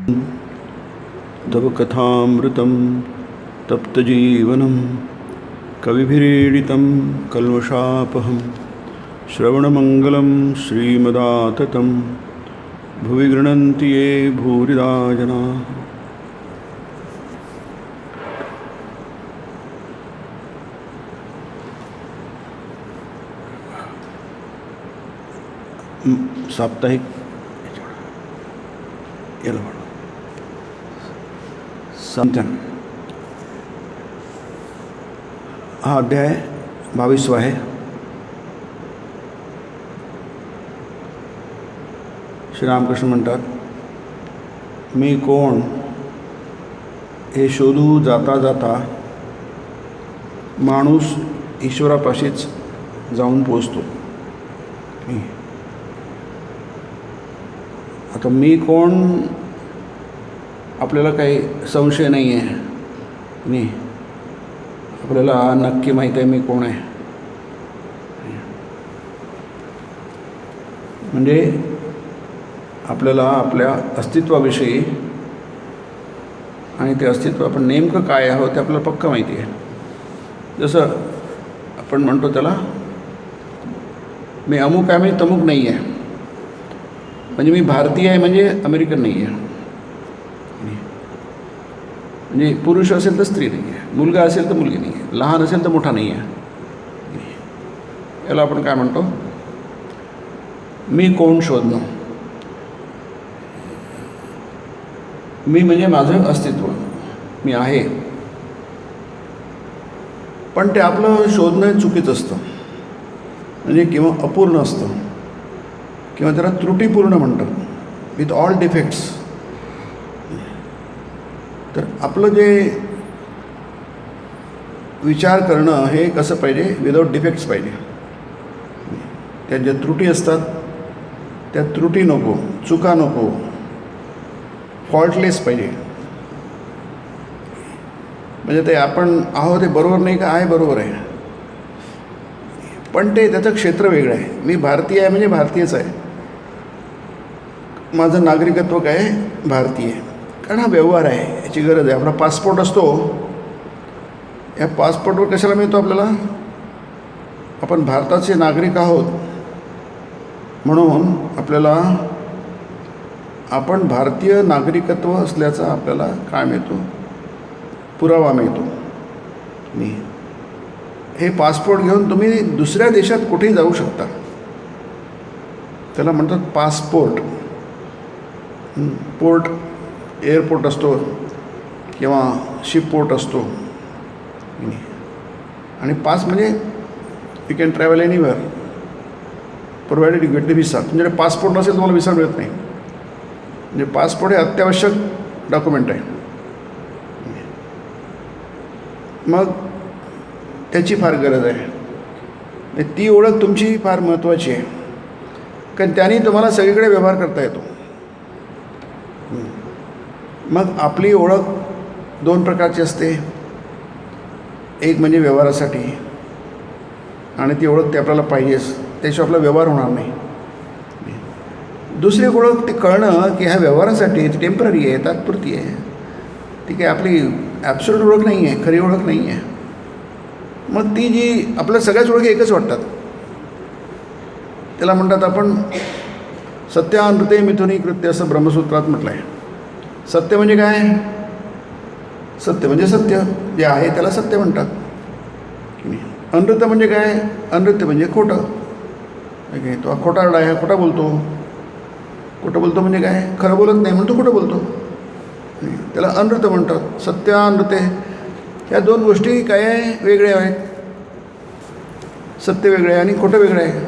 तव कथामृतं तप्तजीवनं कविभिरीडितं कल्मषापहं श्रवणमङ्गलं श्रीमदाततं भुवि गृह्णन्ति ये भूरिदा जनाः। साप्ताहिक संतन हा अध्याय 22 आहे. श्रीरामकृष्ण म्हणतात, मी कोण हे शोधू जाता जाता माणूस ईश्वरापाशीच जाऊन पोचतो. आता मी कोण आपल्याला काही संशय नाही आहे, नाही आपल्याला नक्की माहीत आहे मी कोण आहे. म्हणजे आपल्याला आपल्या अस्तित्वाविषयी आणि ते अस्तित्व आपण नेमकं काय आहोत ते आपल्याला पक्का माहिती आहे. जसं आपण म्हणतो त्याला मी अमुक आहे म्हणजे तमुक नाही आहे, म्हणजे मी भारतीय आहे म्हणजे अमेरिकन नाही आहे, म्हणजे पुरुष असेल तर स्त्री नाही आहे, मुलगा असेल तर मुलगी नाही आहे, लहान असेल तर मोठा नाही आहे. याला आपण काय म्हणतो, मी कोण शोधणं. मी म्हणजे माझं अस्तित्व, मी आहे. पण ते आपलं शोधणं चुकीचं असतं, म्हणजे किंवा अपूर्ण असतं, किंवा त्याला त्रुटीपूर्ण म्हणतात, विथ ऑल डिफेक्ट्स. तर आपलं जे विचार करणं हे कसं पाहिजे, विदाऊट डिफेक्ट्स पाहिजे. त्यात ज्या त्रुटी असतात त्या त्रुटी नको, चुका नको, फॉल्टलेस पाहिजे. म्हणजे ते आपण आहोत ते बरोबर नाही का, आहे बरोबर आहे, पण ते त्याचं क्षेत्र वेगळं आहे. मी भारतीय आहे म्हणजे भारतीयच आहे, माझं नागरिकत्व काय भारतीय आहे, कारण हा व्यवहार आहे, याची गरज आहे. आपला पासपोर्ट असतो, या पासपोर्टवर कशाला मिळतो आपल्याला, आपण भारताचे नागरिक आहोत म्हणून आपल्याला आपण भारतीय नागरिकत्व असल्याचा आपल्याला काय मिळतो, पुरावा मिळतो. हे पासपोर्ट घेऊन तुम्ही दुसऱ्या देशात कुठेही जाऊ शकता, त्याला म्हणतात पासपोर्ट. पोर्ट एअरपोर्ट असतो किंवा शिपपोर्ट असतो, आणि पास म्हणजे you can travel anywhere provided you get the visa. तुमच्याकडे पासपोर्ट नसेल तुम्हाला विसा मिळत नाही. म्हणजे पासपोर्ट हे अत्यावश्यक डॉक्युमेंट आहे. मग त्याची फार गरज आहे. ती ओळख तुमची फार महत्त्वाची आहे, कारण त्याने तुम्हाला सगळीकडे व्यवहार करता येतो. मग आपली ओळख 2 प्रकारची असते. एक म्हणजे व्यवहारासाठी, आणि ती ओळख ते आपल्याला पाहिजेच, त्याशिवाय आपला व्यवहार होणार नाही. दुसरी ओळख ते कळणं की ह्या व्यवहारासाठी ती टेम्पररी आहे, तात्पुरती आहे, ती काही आपली ॲब्सोल्यूट ओळख नाही आहे, खरी ओळख नाही आहे. मग ती जी आपल्या सगळ्याच ओळखी एकच वाटतात, त्याला म्हणतात आपण सत्यानृते मिथुनी कृत्य, असं ब्रह्मसूत्रात म्हटलं आहे. सत्य म्हणजे काय, सत्य म्हणजे सत्य, जे आहे त्याला सत्य म्हणतात. अनृत म्हणजे काय, अनृत्य म्हणजे खोटं. तो खोटारडा आहे, खोटा बोलतो. खोटं बोलतो म्हणजे काय, खरं बोलत नाही म्हणून तो खोटं बोलतो, त्याला अनृत म्हणतात. सत्य अनृते ह्या 2 गोष्टी काय आहे, वेगळ्या आहेत. सत्य वेगळे आहे आणि खोटं वेगळं आहे.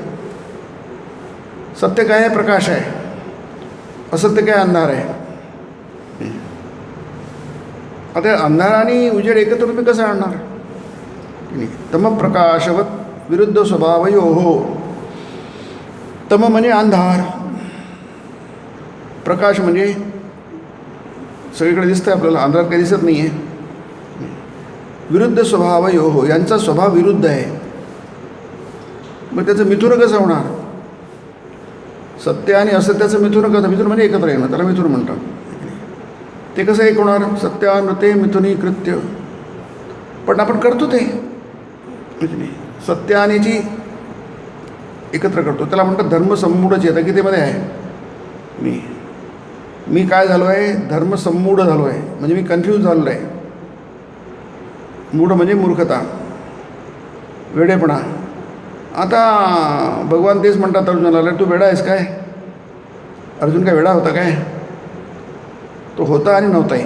सत्य काय आहे, प्रकाश आहे. असत्य काय, अंधार आहे. आता अंधार आणि उजेड एकत्र तुम्ही कसं आणणार. तम प्रकाशवत विरुद्ध स्वभावयो हो. तम म्हणजे अंधार, प्रकाश म्हणजे सगळीकडे दिसतं आपल्याला, अंधारात काही दिसत नाही आहे. विरुद्ध स्वभावयो हो, यांचा स्वभाव विरुद्ध आहे. मग त्याचं मिथुन कसं होणार. सत्य आणि असत्याचं मिथुन कसं, मिथुन म्हणजे एकत्र येणं, त्याला मिथुन म्हणतात. ते कसं एक होणार? सत्यानृते मिथुनी कृत्य. पण आपण करतो ते म्हणजे नाही, सत्य आणि याची एकत्र करतो. त्याला म्हणतात धर्मसम्मूढ चेतक. गीतेमध्ये आहे. मी काय झालो आहे? धर्मसम्मूढ झालो आहे, म्हणजे मी कन्फ्यूज झालेलो आहे. मूढ म्हणजे मूर्खता, वेडेपणा. आता भगवान तेच म्हणतात अर्जुनाला, तू वेडा आहेस काय? अर्जुन काय वेडा होता काय? तो होता आणि नव्हताही.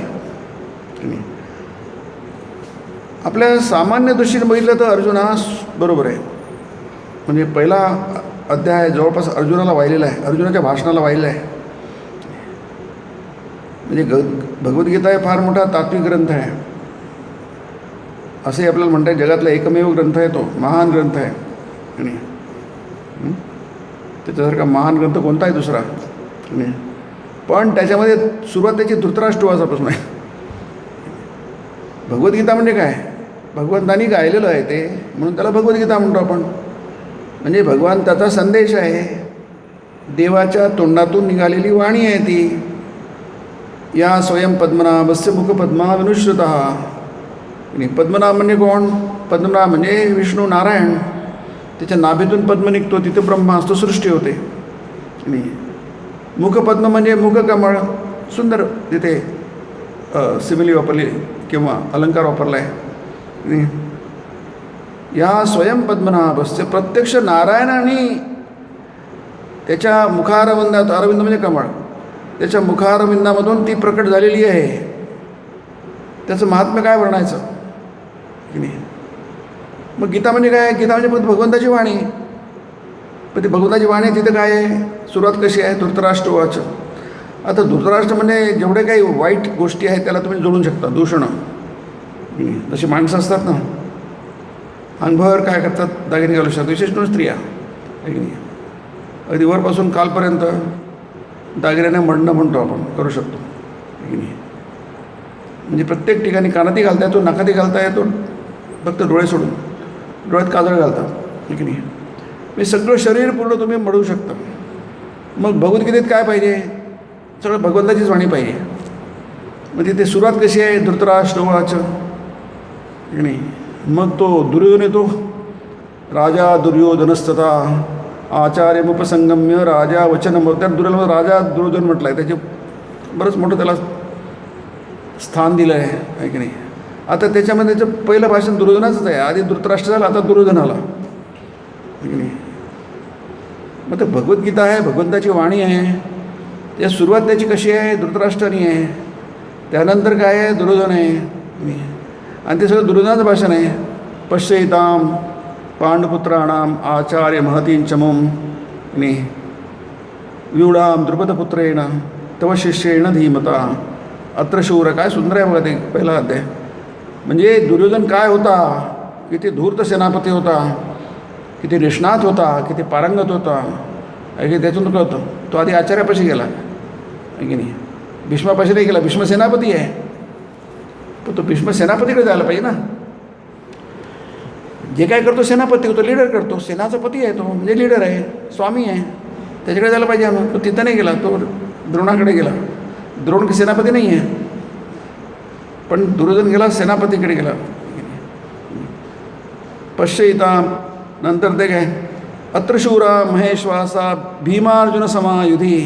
आपल्या सामान्य दृष्टीने बघितलं तर अर्जुन हा बरोबर आहे. म्हणजे पहिला अध्याय जवळपास अर्जुनाला वाहिलेला आहे, अर्जुनाच्या भाषणाला वाहिलेला आहे. म्हणजे भगवद्गीता हे फार मोठा तात्विक ग्रंथ आहे, असे आपल्याला म्हणता येईल. जगातला एकमेव ग्रंथ आहे तो, महान ग्रंथ आहे. आणि त्याच्यासारखा महान ग्रंथ कोणता आहे दुसरा? पण त्याच्यामध्ये सुरुवात त्याची धृतराष्ट्रवासापासून आहे. भगवद्गीता म्हणजे काय? भगवंतानी गायलेलं आहे ते, म्हणून त्याला भगवद्गीता म्हणतो आपण. म्हणजे भगवान त्याचा संदेश आहे, देवाच्या तोंडातून निघालेली वाणी आहे ती. या स्वयं पद्मनाभस्य मुखपद्मा विनुश्रुतः. आणि पद्मनाभ म्हणजे कोण? पद्मनाभ म्हणजे विष्णू नारायण. त्याच्या नाभीतून पद्म निघतो, तिथे ब्रह्मा असतो, सृष्टी होते. आणि मुखपद्म म्हणजे मुखकमळ. सुंदर तिथे सिमिली वापरली किंवा अलंकार वापरला आहे. या स्वयं पद्मनाभस्य, प्रत्यक्ष नारायणाने त्याच्या मुखारविंदात, अरविंद म्हणजे कमळ, त्याच्या मुखारविंदामधून ती प्रकट झालेली आहे. त्याचं महात्म्य काय वर्णायचं की नाही? मग गीता म्हणजे काय? गीता म्हणजे फक्त भगवंताची वाणी. पण ती भगवंताची वाणी तिथं काय आहे? सुरुवात कशी आहे? धृतराष्ट्र उवाच. आता धृतराष्ट्र म्हणजे जेवढे काही वाईट गोष्टी आहेत त्याला तुम्ही जोडून शकता. दूषणं, जशी माणसं असतात ना, अंगभर काय करतात? दागिने घालू शकतात, विशेष करून स्त्रिया आहे की नाही. अगदी वरपासून कालपर्यंत दागिन्याने मडणं म्हणतो आपण, करू शकतो की नाही. म्हणजे प्रत्येक ठिकाणी कानातही घालता येतो, नाकातही घालता येतो, फक्त डोळे सोडून. डोळ्यात काजळ घालतात की नाही. म्हणजे सगळं शरीर पूर्ण तुम्ही मडवू शकता. मग भगवद्गीतेत काय पाहिजे? सगळं भगवंताचीच वाणी पाहिजे. मग तिथे सुरुवात कशी आहे? धृतराष्ट्र उवाच की नाही. मग तो दुर्योधन येतो. राजा दुर्योधनस्तथा आचार्यमुपसंगम्य राजा वचन. त्या दुर्योधन राजा दुर्योधन म्हटलं आहे, त्याचे बरंच मोठं त्याला स्थान दिलं आहे की नाही. आता त्याच्यामध्ये त्याचं पहिलं भाषण दुर्योधनाचंच आहे. आधी धृतराष्ट्र झाला, आता दुर्योधन आला की नाही. मग ते भगवद्गीता आहे, भगवंताची वाणी आहे. त्या सुरुवात त्याची कशी आहे? धृतराष्ट्रानी आहे. त्यानंतर काय आहे? दुर्योधन आहे. आणि ते सगळं दुर्योधनाचं भाषण आहे. पश्यैताम पांडुपुत्राणाम आचार्य महतींचमुम व्यूढाम द्रुपदपुत्रेण तव शिष्येण धीमता अत्र शूर. काय सुंदर आहे बघा ते पहिला अध्याय. म्हणजे दुर्योधन काय होता? किती धूर्त सेनापती होता, किती निष्णात होता, किती पारंगत होता, की त्यातून कळतं. तो आधी आचार्यापाशी गेला आहे की नाही. भीष्मापाशी नाही गेला. भीष्म सेनापती आहे, पण तो भीष्म सेनापतीकडे जायला पाहिजे ना. जे काय करतो सेनापती होतो, लीडर करतो. सेनाचा पती आहे तो, म्हणजे लीडर आहे, स्वामी आहे, त्याच्याकडे जायला पाहिजे आम्ही. तो तिथं नाही गेला, तो द्रोणाकडे गेला. द्रोण सेनापती नाही आहे, पण दुर्योधन गेला सेनापतीकडे गेला. पश्यैता. नंतर ते काय? अत्र शूरा महेश्वासा भीमार्जुन समायुधी.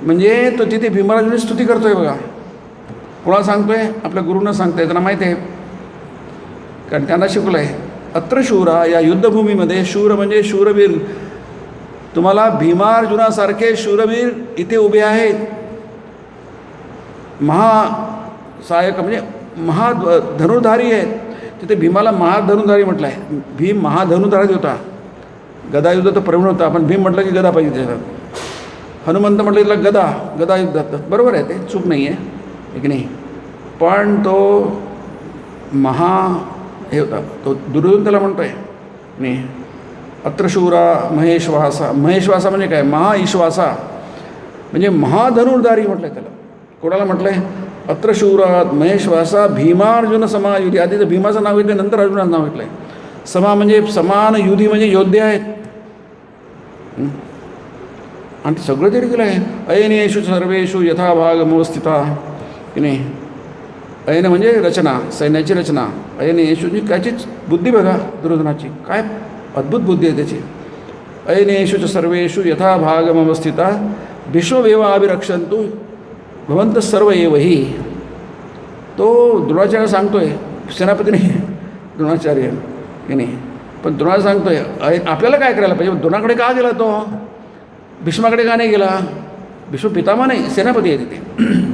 म्हणजे तो तिथे भीमार्जुनी स्तुती करतोय बघा. कोणाला सांगतोय? आपल्या गुरूंना सांगतोय. त्यांना माहीत आहे, कारण त्यांना शिकवलं आहे. अत्र शूरा, या युद्धभूमीमध्ये शूर म्हणजे शूरवीर. तुम्हाला भीमार्जुनासारखे शूरवीर इथे उभे आहेत. महासायक म्हणजे महाधनुर्धारी आहेत. तिथे भीमाला महाधनुर्धारी म्हटलं आहे. भीम महाधनुर्धारी होता, गदायुद्ध तर प्रवीण होता. आपण भीम म्हटलं की गदा पाहिजे त्याच्यात. हनुमंत म्हटलं तिला गदा युद्धात. बरोबर आहे, ते चूक नाही आहे की नाही. पण तो हे होता, तो दुर्योधन त्याला म्हणतो आहे नाही. अत्रशूरा महेश्वासा. महेश्वासा म्हणजे काय? महाईश्वासा म्हणजे महाधनुर्धारी म्हटलं आहे त्याला. कोणाला म्हटलं आहे? अत्रशूरा महेश्वासा भीमार्जुन समायुधी. आधी तर भीमाचं नाव घेतलं, नंतर अर्जुनाचं नाव घेतलं आहे. समा म्हणजे समान, युधी म्हणजे योद्धे आहेत. आणि ते सगळं तरी केलं आहे. अयनेषु सर्वेषु यथाभागमोस्थिता की नाही. अयन म्हणजे रचना, सैन्याची रचना. अयनेषुची कायचीच बुद्धी बघा दुर्योधनाची, काय अद्भुत बुद्धी आहे त्याची. अयनेषु सर्वेषु यथा भागमवस्थिता भीष्ममेवाभिरक्षन्तु भवन्तः सर्व एव हि. तो द्रोणाचार्य सांगतोय, सेनापती नाही द्रोणाचार्य की नाही, पण द्रोणाला सांगतोय आपल्याला काय करायला पाहिजे. द्रोणाकडे का गेला तो, भीष्माकडे का नाही गेला. भीष्म पितामह नाही, सेनापती आहे तिथे.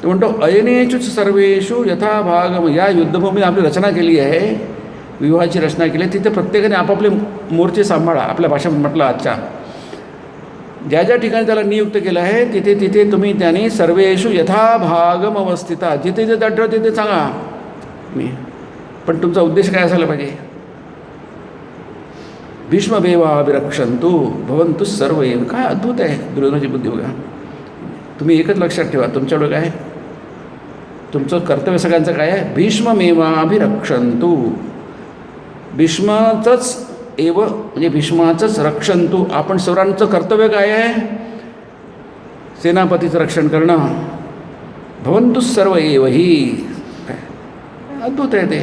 तो म्हणतो अयनेषु सर्वेषु यथा भागम. या युद्धभूमीत आपली रचना केली आहे, विवाहाची रचना केली आहे. तिथे प्रत्येकाने आपापले मोर्चे सांभाळा. आपल्या भाषेत म्हटलं आजच्या ज्या ज्या ठिकाणी त्याला नियुक्त केलं आहे तिथे तिथे तुम्ही त्यांनी सर्वेषु यथा भागम अवस्थिता, जिथे जिथे आढळ तिथे सांगा मी. पण तुमचा उद्देश काय असायला पाहिजे. भीष्ममेवाभिरक्षन्तु भवन्तु सर्व एव. काय अद्भुत आहे दुर्योधनाची बुद्धी बघा. तुम्ही एकच लक्षात ठेवा, तुमच्याकडे काय तुमचं कर्तव्य सगळ्यांचं काय आहे. भीष्ममेवाभिरक्षन्तु. भीष्माचंच एव म्हणजे भीष्माचंच रक्षन्तु. आपण सर्वांचं कर्तव्य काय आहे, सेनापतीचं रक्षण करणं. भवन्तु सर्व एव हि. अद्भुत आहे ते.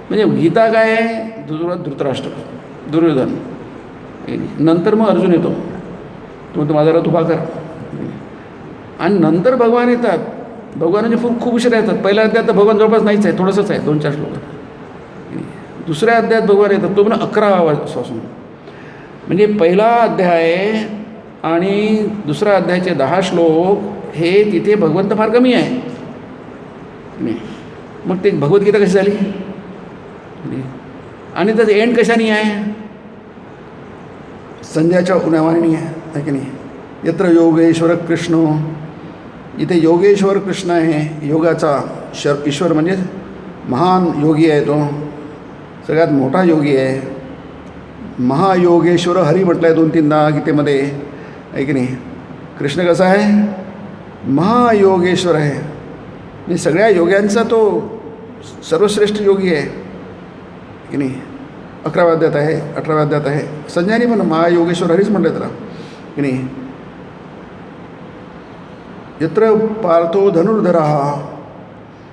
म्हणजे गीता काय आहे, धृतराष्ट्र, दुर्योधन, नंतर मग अर्जुन येतो, तो म्हणतो माझा रथ उभा कर. आणि नंतर भगवान येतात. भगवानाचे खूप उशीर येतात. पहिल्या अध्यायात तर भगवान जवळपास नाहीच आहे, थोडंसंच आहे, 2-4 श्लोक. दुसऱ्या अध्यायात भगवान येतात, तो पण 11 पासून. म्हणजे पहिला अध्याय आणि दुसऱ्या अध्यायाचे 10 श्लोक हे तिथे भगवंत फार कमी आहे. मग ते भगवद्गीता कशी झाली आणि त्याचं एंड कशाने आहे, संजयाच्या उन्हावानी आहे की नाही. यत्र योगेश्वर कृष्ण, इथे योगेश्वर कृष्ण आहे. योगाचा ईश्वर म्हणजे महान योगी आहे, तो सगळ्यात मोठा योगी आहे. महायोगेश्वर हरी म्हटलं आहे 2-3दा गीतेमध्ये आहे की नाही. कृष्ण कसा आहे, महायोगेश्वर आहे. म्हणजे सगळ्या योग्यांचा तो सर्वश्रेष्ठ योगी आहे की नाही. 11व्या अध्यायात आहे, 18व्या अध्यायात आहे. संजयाने पण महायोगेश्वर हरीच म्हटलं त्याला की नाही. यत्र पार्थो धनुर्धरा,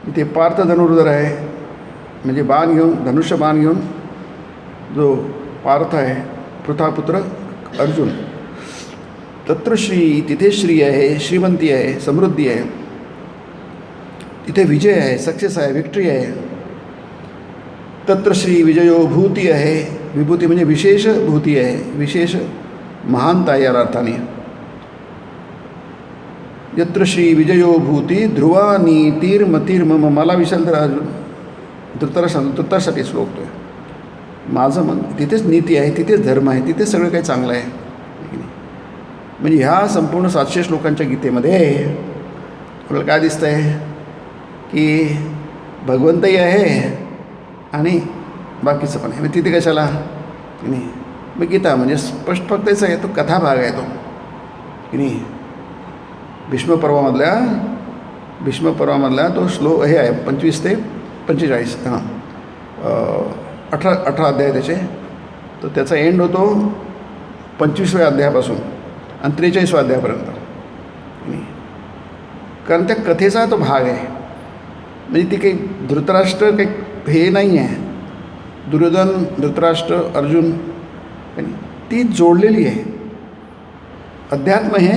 इथे पार्थ धनुर्धर आहे, म्हणजे बाण घेऊन, धनुष्य बाण घेऊन जो पार्थ आहे, पृथापुत्र अर्जुन. तत्र श्री, तिथे श्री आहे, श्रीमंती आहे, समृद्धी आहे. तिथे विजय आहे, सक्सेस आहे, विक्ट्री आहे. तत्र श्री विजयो भूती आहे. विभूती म्हणजे विशेष भूती आहे, विशेष महानता आहे या अर्थाने. यत्र श्री विजयो भूती ध्रुवा नीतिर्मतिर्मम. मला विशाल तर अर्जुन धृतराष्ट्रासाठी श्लोक तो आहे. माझं मन तिथेच नीती आहे, तिथेच धर्म आहे, तिथेच सगळं काही चांगलं आहे. म्हणजे ह्या संपूर्ण 700 श्लोकांच्या गीतेमध्ये आपल्याला काय दिसतं आहे की भगवंतही आहे आणि बाकीचं पण आहे. तिथे कशाला की नाही. मग गीता म्हणजे स्पष्ट फक्त त्याचा आहे, तो कथाभाग आहे तो की नाही. भीष्मपर्वामधला तो श्लोक हे आहे 25 ते 45. 18 अध्याय त्याचे. तर त्याचा एंड होतो 25व्या अध्यायापासून आणि 43व्या अध्यायापर्यंत. कारण त्या कथेचा तो भाग आहे. म्हणजे ती काही धृतराष्ट्र काही हे नाही आहे, दुर्योधन, धृतराष्ट्र, अर्जुन ती जोडलेली आहे. अध्यात्म हे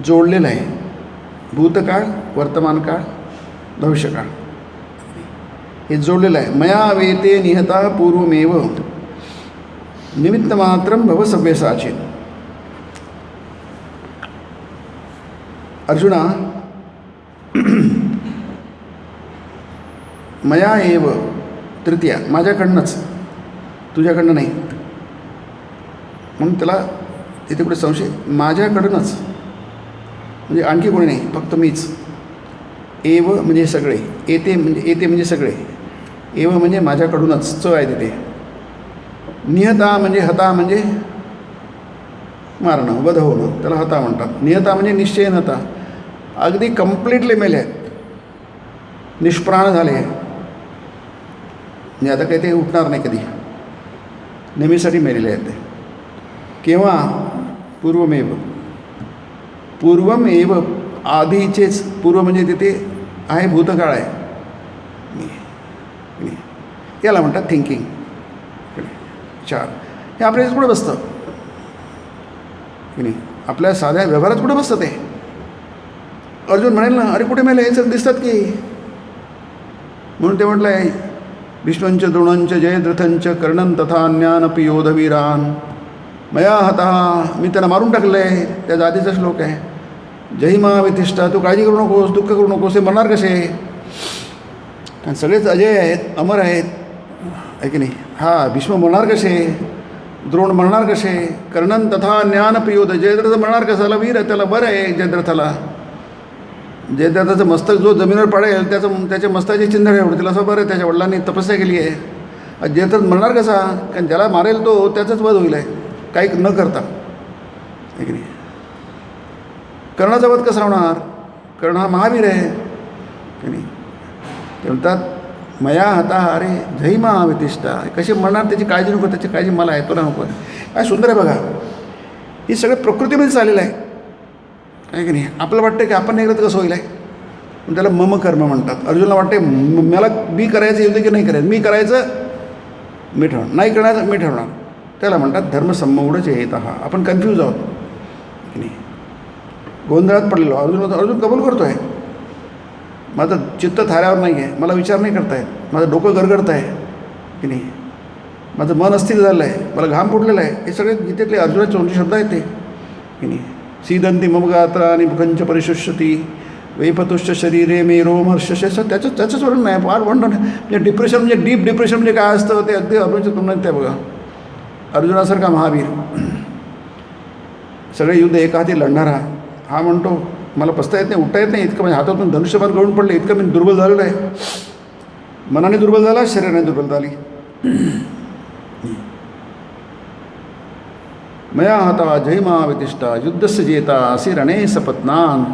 जोडलेलं आहे. भूतकाळ, वर्तमानकाळ, भविष्यकाळ हे जोडलेलं आहे. मया वेते निहता पूर्वमेव निमित्तमात्रं भव सव्यसाची. अर्जुना मया एव तृतीया, माझ्याकडनंच, तुझ्याकडनं नाही. म्हणून त्याला तिथे पुढे संशय, माझ्याकडूनच म्हणजे आणखी कोणी नाही, फक्त मीच. एव म्हणजे सगळे, येते म्हणजे सगळे, एव म्हणजे माझ्याकडूनच, च आहे तिथे. निहता म्हणजे हता म्हणजे मारणं, वध होणं, त्याला हता म्हणतात. निहता म्हणजे निश्चयन हता, अगदी कम्प्लिटली मेले आहेत, निष्प्राण झाले. म्हणजे आता काही ते उठणार नाही कधी, नेहमीसाठी मेलेले आहेत ते. केव्हा, पूर्वमेव आधीचेच पूर्व म्हणजे तिथे आहे भूतकाळ आहे. याला म्हणतात थिंकिंग. 4 हे आपल्या कुठं बसतं की नाही, आपल्या साध्या व्यवहारात कुठं बसतं ते. अर्जुन म्हणेल ना, अरे कुठे मेले हे सर दिसतात की. म्हणून ते म्हटलं आहे विष्णूंच द्रोणंच जयद्रथंच कर्णन तथा ज्ञानपि योधवीरान मया हतः. मी त्यांना मारून टाकलं आहे. त्याचा आधीचा श्लोक आहे. जय मा वितिष्ठा, तू काळजी करू नकोस, दुःख करू नकोस. हे मरणार कसे, कारण सगळेच अजय आहेत, अमर आहेत, आहे की नाही. हा भीष्म मरणार कसे, द्रोण मरणार कसे, कर्णन तथा ज्ञानपि योध. जयद्रथ मरणार कसाला, वीर आहे त्याला, बरं आहे जयद्रथाला. जयद्रथाचं मस्तक जो जमिनीवर पडेल त्याच्या मस्तकाची चिंधळे उडतील असं बरं आहे. त्याच्या वडिलांनी तपस्या केली आहे. जयद्रथ मरणार कसा, कारण ज्याला मारेल तो त्याचाच वध होईल आहे, काही न करता, आहे की नाही. कर्णाचा वध कसा होणार, कर्ण हा महावीर आहे की नाही. ते म्हणतात मया हता अरे झैमा वितिष्ठा. कशी मरणार त्याची काळजी नको, त्याची काळजी मला आहे, तुला नको आहे. काय सुंदर आहे बघा. ही सगळं प्रकृतीमध्ये चाललेलं आहे की नाही. आपल्याला वाटतं की आपण नाही करत कसं होईल आहे, पण त्याला मम कर्म म्हणतात. अर्जुनला वाटते मला मी करायचं युद्ध की नाही करायचं, मी करायचं मी ठरवणार, नाही करायचं मी ठरवणार. त्याला म्हणतात धर्मसम्मूढच येत. आपण कन्फ्यूज आहोत की नाही, गोंधळात पडलेलो. अर्जुन कबूल करतो आहे, माझं चित्त थाऱ्यावर नाही आहे, मला विचार नाही करता येत, माझं डोकं गरगरतं आहे की नाही, माझं मन अस्थिर झालं आहे, मला घाम फुटलेला आहे. हे सगळे गीतेतले अर्जुनाचे 2 शब्द आहेत ते की नाही. सीदंती मम गात्रा आणि मुखंच परिशुष्यती वैपतुश्च शरीरे मे रोमहर्षश. त्याचंच वर्णन नाही, फार वर्णन आहे. म्हणजे डिप्रेशन म्हणजे डीप डिप्रेशन म्हणजे काय असतं ते अगदी अर्जुनाच्या तुलनेत आहे बघा. अर्जुनासारखा महावीर, सगळे युद्ध एका हाती लढणारा, हा म्हणतो मला पसता येत नाही, उठता येत नाही, इतकं म्हणजे हातातून धनुष्यबाण गळून पडले, इतकं मी दुर्बल झालेलं आहे. मनाने दुर्बल झाला, शरीराने दुर्बल झाली. मया हता जयमा वितिष्ठा युद्धस्य जेता असे रणे सपत्नान.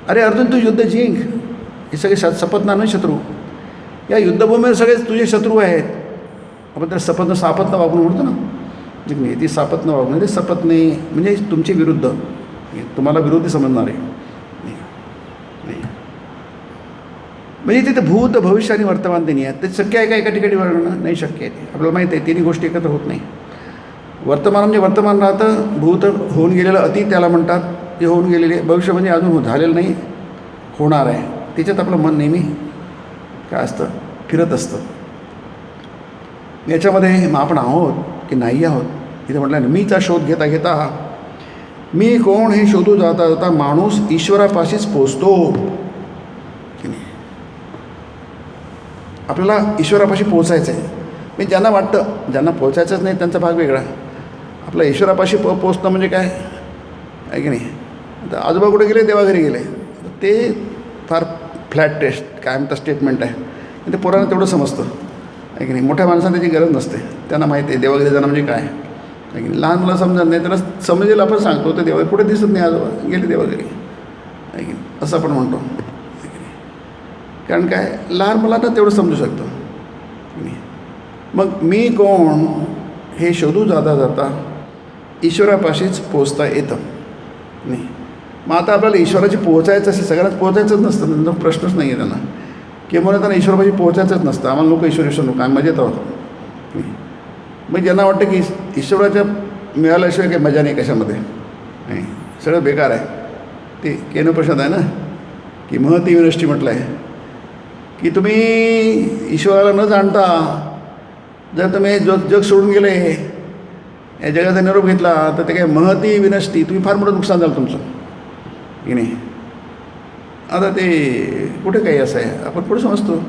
अरे अर्जुन तू युद्ध जिंक. हे सगळे सपत्नान शत्रू, या युद्धभूमीवर सगळेच तुझे शत्रू आहेत. आपण त्या सापत्न वागून म्हणतो ना, नाही ती सापत्न वागून ते सपत्ने म्हणजे तुमचे विरुद्ध, तुम्हाला विरोधी समजणारे नाही. म्हणजे तिथे भूत भविष्य आणि वर्तमान त्यांनी आहेत. ते शक्य आहे का एका ठिकाणी वर्णन, नाही शक्य आहे. ते आपल्याला माहीत आहे, तिन्ही गोष्टी एकत्र होत नाही. वर्तमान म्हणजे वर्तमान राहतं, भूत होऊन गेलेलं अतीत त्याला म्हणतात, ते होऊन गेलेले. भविष्य म्हणजे अजून झालेलं नाही, होणार आहे. त्याच्यात आपलं मन नेहमी काय असतं, फिरत असतं. याच्यामध्ये मग आपण आहोत की नाही आहोत. इथे म्हटलं ना, मीचा शोध घेता घेता मी कोण हे शोधू जाता जाता माणूस ईश्वरापाशीच पोचतो की नाही. आपल्याला ईश्वरापाशी पोचायचं आहे. मी ज्यांना वाटतं, ज्यांना पोचायचंच नाही त्यांचा भाग वेगळा. आपला ईश्वरापाशी पोचणं म्हणजे काय आहे की नाही. आता आजोबा कुठे गेले, देवाघरी गेले, ते फार फ्लॅट टेस्ट काय म्हणतात स्टेटमेंट आहे. ते पोरांना तेवढं समजतं आहे की नाही. मोठ्या माणसाला त्याची गरज नसते, त्यांना माहिती आहे देवाघरी जाणं म्हणजे काय आहे की नाही. लहान मुलं समजत नाही, त्याला समजेल आपण सांगतो, तर देवा कुठे दिसत नाही, आजोबा गेले देवाघरी आहे की नाही, असं आपण म्हणतो आहे की नाही. कारण काय, लहान मुलांना तेवढं समजू शकतं की नाही. मग मी कोण हे शोधू जाता जाता ईश्वरापाशीच पोचता येतं नाही. मग आता आपल्याला ईश्वराची पोचायचं असेल, सगळ्यांनाच पोचायचंच नसतं, त्यांचा प्रश्नच नाही आहे त्यांना, किंवा त्यांना ईश्वरापाशी पोचायचंच नसतं. आम्हाला लोक ईश्वर नको, आम्ही मजेत आहोत. मग ज्यांना वाटतं की ईश्वराच्या मिळाल्याशिवाय काही मजा नाही कशामध्ये, नाही सगळं बेकार आहे. ते केनोपनिषद आहे ना, की महती विनष्टी म्हटलं आहे की तुम्ही ईश्वराला न जाणता जर तुम्ही जग सोडून गेले, या जगाचा निरोप घेतला, तर ते काय महती विनष्टी, तुम्ही फार मोठं नुकसान झालं तुमचं की नाही. आता ते कुठे काही असं आहे, आपण पुढे समजतो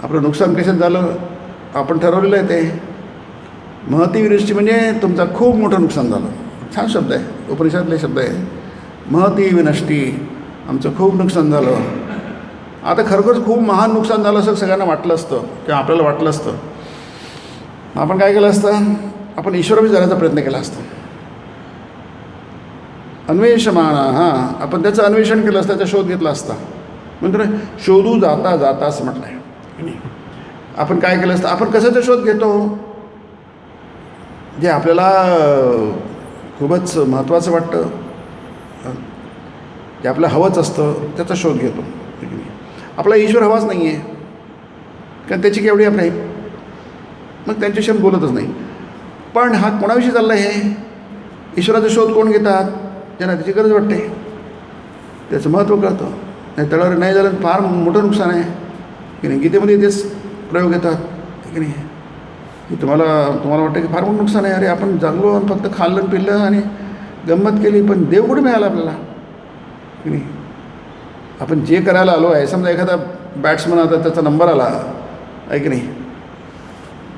आपलं नुकसान कशात झालं, आपण ठरवलेलं आहे. ते महती विनष्टी म्हणजे तुमचं खूप मोठं नुकसान झालं. छान शब्द आहे, उपनिषदातले शब्द आहे. महती विनष्टी, आमचं खूप नुकसान झालं. आता खरोखरच खूप महान नुकसान झालं असं सगळ्यांना वाटलं असतं किंवा आपल्याला वाटलं असतं. आपण काय केलं असतं, आपण ईश्वरापाशी जाण्याचा प्रयत्न केला असता. अन्वेषमाना, हां आपण त्याचं अन्वेषण केलं असतं, त्याचा शोध घेतला असता. म्हणजे शोधू जाता जाता असं म्हटलं आहे. आपण काय केलं असतं, आपण कशाचा शोध घेतो, जे आपल्याला खूपच महत्त्वाचं वाटतं, जे आपलं हवंच असतं त्याचा शोध घेतो. आपला ईश्वर हवाच नाही आहे, कारण त्याची केवढी आपली आहे, मग त्यांच्याशी आपण बोलतच नाही. पण हा कोणाविषयी चालला आहे? ईश्वराचा शोध कोण घेतात? ज्यांना त्याची गरज वाटते, त्याचं महत्त्व कळतं. नाही तळावर नाही झालं फार मोठं नुकसान आहे की नाही. गीतेमध्ये तेच प्रयोग येतात की नाही, की तुम्हाला वाटतं की फार मोठं नुकसान आहे, अरे आपण जगलो आणि फक्त खाल्लं पिल्लं आणि गंमत केली, पण देव कुठे मिळाला आपल्याला की नाही. आपण जे करायला आलो आहे, समजा एखादा बॅट्समन आता त्याचा नंबर आला आहे की नाही,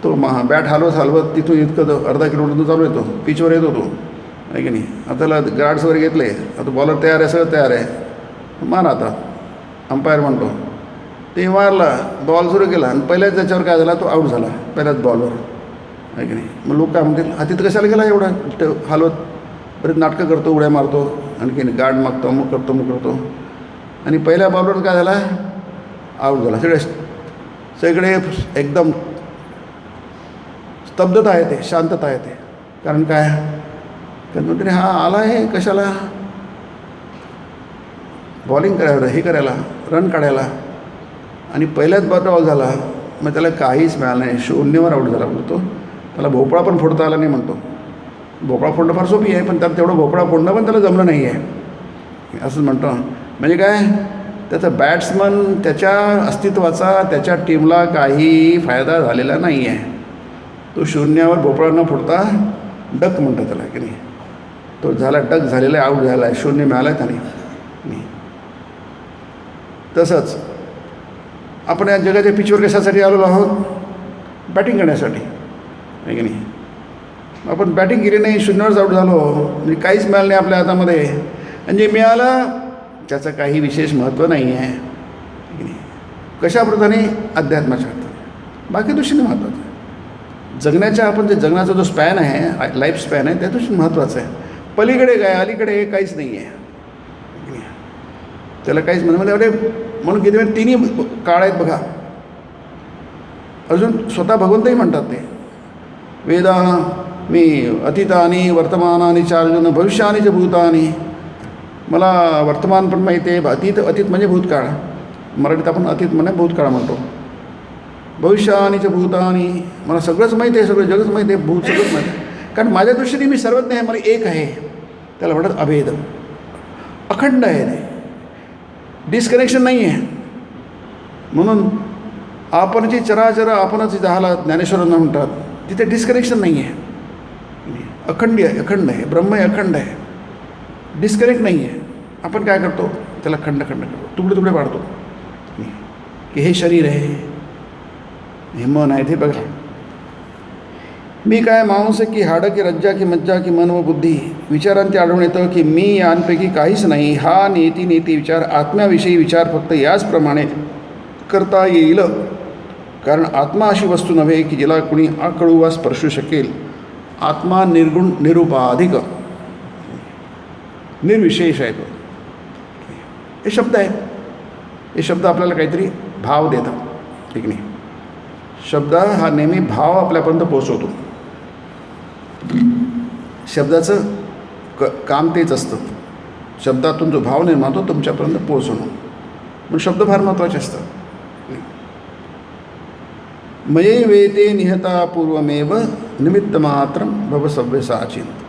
तो बॅट हलवत तिथून इतकं अर्धा किलोमीटर चालू येतो, पिचवर येतो तो आहे की नाही. आता त्याला गार्ड्स वगैरे घेतले, आता बॉलर तयार आहे, सगळं तयार आहे, मारा आता अंपायर म्हणतो, ते मारला, बॉल सुरू केला आणि पहिल्याच त्याच्यावर काय झाला, तो आऊट झाला पहिल्याच बॉलवर आहे की नाही. मग लोक काय म्हणतील, हा तिथं कशाला गेला एवढा हलवत, बरेच नाटकं करतो, उड्या मारतो, आणखी गार्ड मागतो, अमुक करतो आणि पहिल्या बॉलवर काय झाला, आऊट झाला. सगळे एकदम स्तब्धता आहे, ते शांतता आहे. ते कारण काय, कारण म्हणते हा आला आहे कशाला, बॉलिंग करायला, हे करायला, रन काढायला, आणि पहिल्याच बॉल आऊट झाला. मग त्याला काहीच मिळालं नाही, शून्यवर आऊट झाला बोलतो. त्याला भोपळा पण फोडता आला नाही म्हणतो. भोपळा फोडणं फार सोपी आहे, पण त्याला तेवढं भोपळा फोडणं पण त्याला जमलं नाही आहे असंच म्हणतो. म्हणजे काय, त्याचा बॅट्समन त्याच्या अस्तित्वाचा त्याच्या टीमला काही फायदा झालेला नाही आहे. तो शून्यावर भोपळा न फोडता डक म्हणतात त्याला की नाही. तो झाला डक झालेला आहे, आऊट झाला आहे, शून्य मिळाला आहे त्याने. तसंच आपण या जगाच्या पिचवर कशासाठी आलेलो आहोत, बॅटिंग करण्यासाठी आहे की नाही. आपण बॅटिंग केली नाही, शून्यावरच आऊट झालो, म्हणजे काहीच मिळालं नाही आपल्या हातामध्ये, आणि जे मिळालं त्याचं काही विशेष महत्त्व नाही आहे की नाही. कशाप्रकारे, अध्यात्माच्या अर्थाने, बाकी दृष्टीने महत्त्वाचं आहे. जगण्याच्या आपण जे जगण्याचा जो स्पॅन आहे, लाईफ स्पॅन आहे, त्या दृष्टीने महत्त्वाचं आहे. पलीकडे काय, अलीकडे हे काहीच नाही आहे, त्याला काहीच म्हणजे अरे म्हणून किती वेळ तिन्ही काळ आहेत बघा. अजून स्वतः भगवंतही म्हणतात ते, वेदा मी अतीतानी वर्तमानानी चार्जुन भविष्यानी च भूतानी. मला वर्तमान पण माहिती आहे, अतीत म्हणजे भूतकाळ, मराठीत आपण अतीत म्हणजे भूतकाळ म्हणतो. भविष्यानी च भूतानी, मला सगळंच माहिती आहे, सगळं जगच माहिती आहे, भूत सगळंच माहिती आहे. कारण माझ्या दृष्टीने मी सर्वज्ञ आहे, मला एक आहे, त्याला म्हणतात अभेद, अखंड आहे, ते डिस्कनेक्शन नाही आहे. म्हणून आपणची चराचर आपणच झाला ज्ञानेश्वरांना म्हणतात, तिथे डिस्कनेक्शन नाही आहे, अखंड आहे, ब्रह्म आहे, अखंड आहे, डिस्कनेक्ट नाही आहे. आपण काय करतो, त्याला खंड करतो, तुकडे पाडतो की हे शरीर आहे, हे मन आहे. ते बघा, मी काय मांस की हाडं की रज्जा की मज्जा की मन व बुद्धी, विचारांती आढळून येतं की मी यांपैकी काहीच नाही. हा नेती विचार, आत्म्याविषयी विचार फक्त याचप्रमाणे करता येईल, कारण आत्मा अशी वस्तू नव्हे की जिला कुणी आकळू वा स्पर्शू शकेल. आत्मा निर्गुण, निरुपाधिक, निर्विशेष आहे. तो हे शब्द आहेत, हे शब्द आपल्याला काहीतरी भाव देतात, ठीक नाही. शब्द हा नेहमी भाव आपल्यापर्यंत पोचवतो. शब्दाचं काम तेच असतं, शब्दातून जो भाव निर्माण होतो तुमच्यापर्यंत पोचवणं. पण शब्द फार महत्त्वाचे असतात. मये वेते निहता पूर्वमेव निमित्तमात्रं भव सव्यसाचिंत.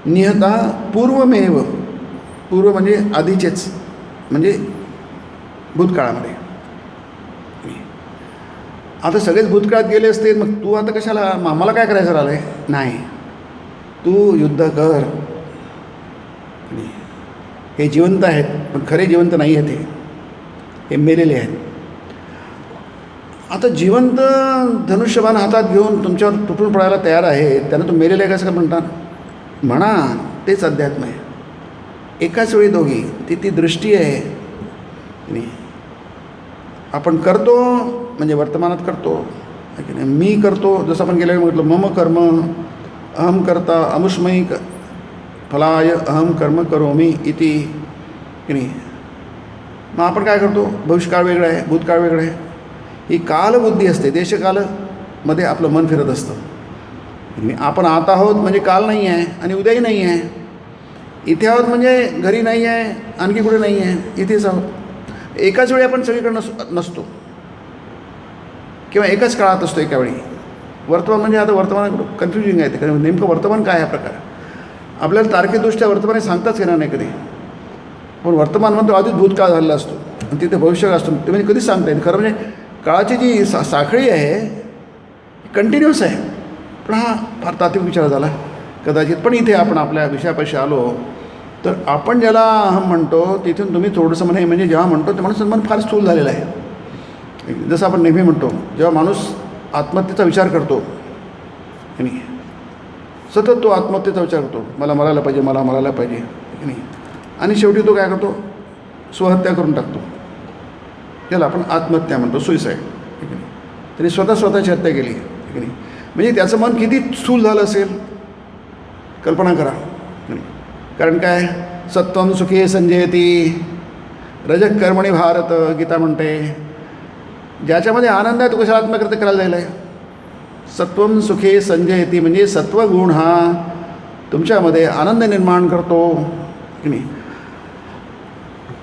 निहता पूर्वमेव, पूर्व म्हणजे आधीचेच, म्हणजे भूतकाळामध्ये. आता सगळेच भूतकाळात गेले असते, मग तू आता कशाला, आम्हाला काय करायचं राहिलं आहे. नाही, तू युद्ध कर. हे जिवंत आहेत, पण खरे जिवंत नाही आहेत, हे मेलेले आहेत. आता जिवंत धनुष्यबाण हातात घेऊन तुमच्यावर तुटून पडायला तयार आहे, त्यांना तू मेलेले आहे कसं का म्हणतात. म्हणा, तेच अध्यात्म आहे. एकाच वेळी दोघी, ती दृष्टी आहे. आपण करतो म्हणजे वर्तमानात करतो, की नाही. मी करतो, जसं आपण गेल्या वेळी म्हटलं, मम कर्म अहम करता अमुष्मयी फलाय अहम कर्म करोमि इति, की नाही. मग आपण काय करतो, भविष्यकाळ वेगळा आहे, भूतकाळ वेगळा आहे. ही कालबुद्धी असते, देशकालमध्ये आपलं मन फिरत असतं. आपण आता आहोत म्हणजे काल नाही आहे आणि उद्याही नाही आहे. इथे आहोत म्हणजे घरी नाही आहे, आणखी कुठे नाही आहे, इथेच आहोत. एकाच वेळी आपण सगळीकडे नसतो किंवा एकाच काळात असतो एका वेळी. वर्तमान म्हणजे आता वर्तमान कन्फ्युजिंग आहे ते, कारण नेमकं वर्तमान काय हा प्रकार आपल्याला तार्किकदृष्ट्या वर्तमान सांगताच येणार नाही कधी. पण वर्तमान म्हणतो आधीच भूतकाळ झालेला असतो आणि तिथे भविष्यकाळ असतो, ते म्हणजे कधीच सांगता येईल. खरं म्हणजे काळाची जी साखळी आहे कंटिन्युअस आहे. पण हा फार तात्विक विचार झाला कदाचित. पण इथे आपण आपल्या विषयापाशी आलो तर आपण ज्याला अहम म्हणतो तिथून तुम्ही थोडंसं म्हणजे जेव्हा म्हणतो ते माणूस मन फार स्थूल झालेला आहे. जसं आपण नेहमी म्हणतो जेव्हा माणूस आत्महत्येचा विचार करतो की नाही, सतत तो आत्महत्येचा विचार करतो, मला मरायला पाहिजे, मला मरायला पाहिजे की नाही, आणि शेवटी तो काय करतो, स्वहत्या करून टाकतो. त्याला आपण आत्महत्या म्हणतो, सुईसाईड ठीक आहे. त्यांनी स्वतःची हत्या केली ठीक आहे. म्हणजे त्याचं मन किती स्थूल झालं असेल कल्पना करा. कारण काय, सत्वम सुखे संजयती रजक कर्मणी भारत गीता म्हणते. ज्याच्यामध्ये आनंद आहे तो कशा आत्मकृत्य करायला जायला आहे. सत्वम सुखे संजयती म्हणजे सत्वगुण हा तुमच्यामध्ये आनंद निर्माण करतो की नाही.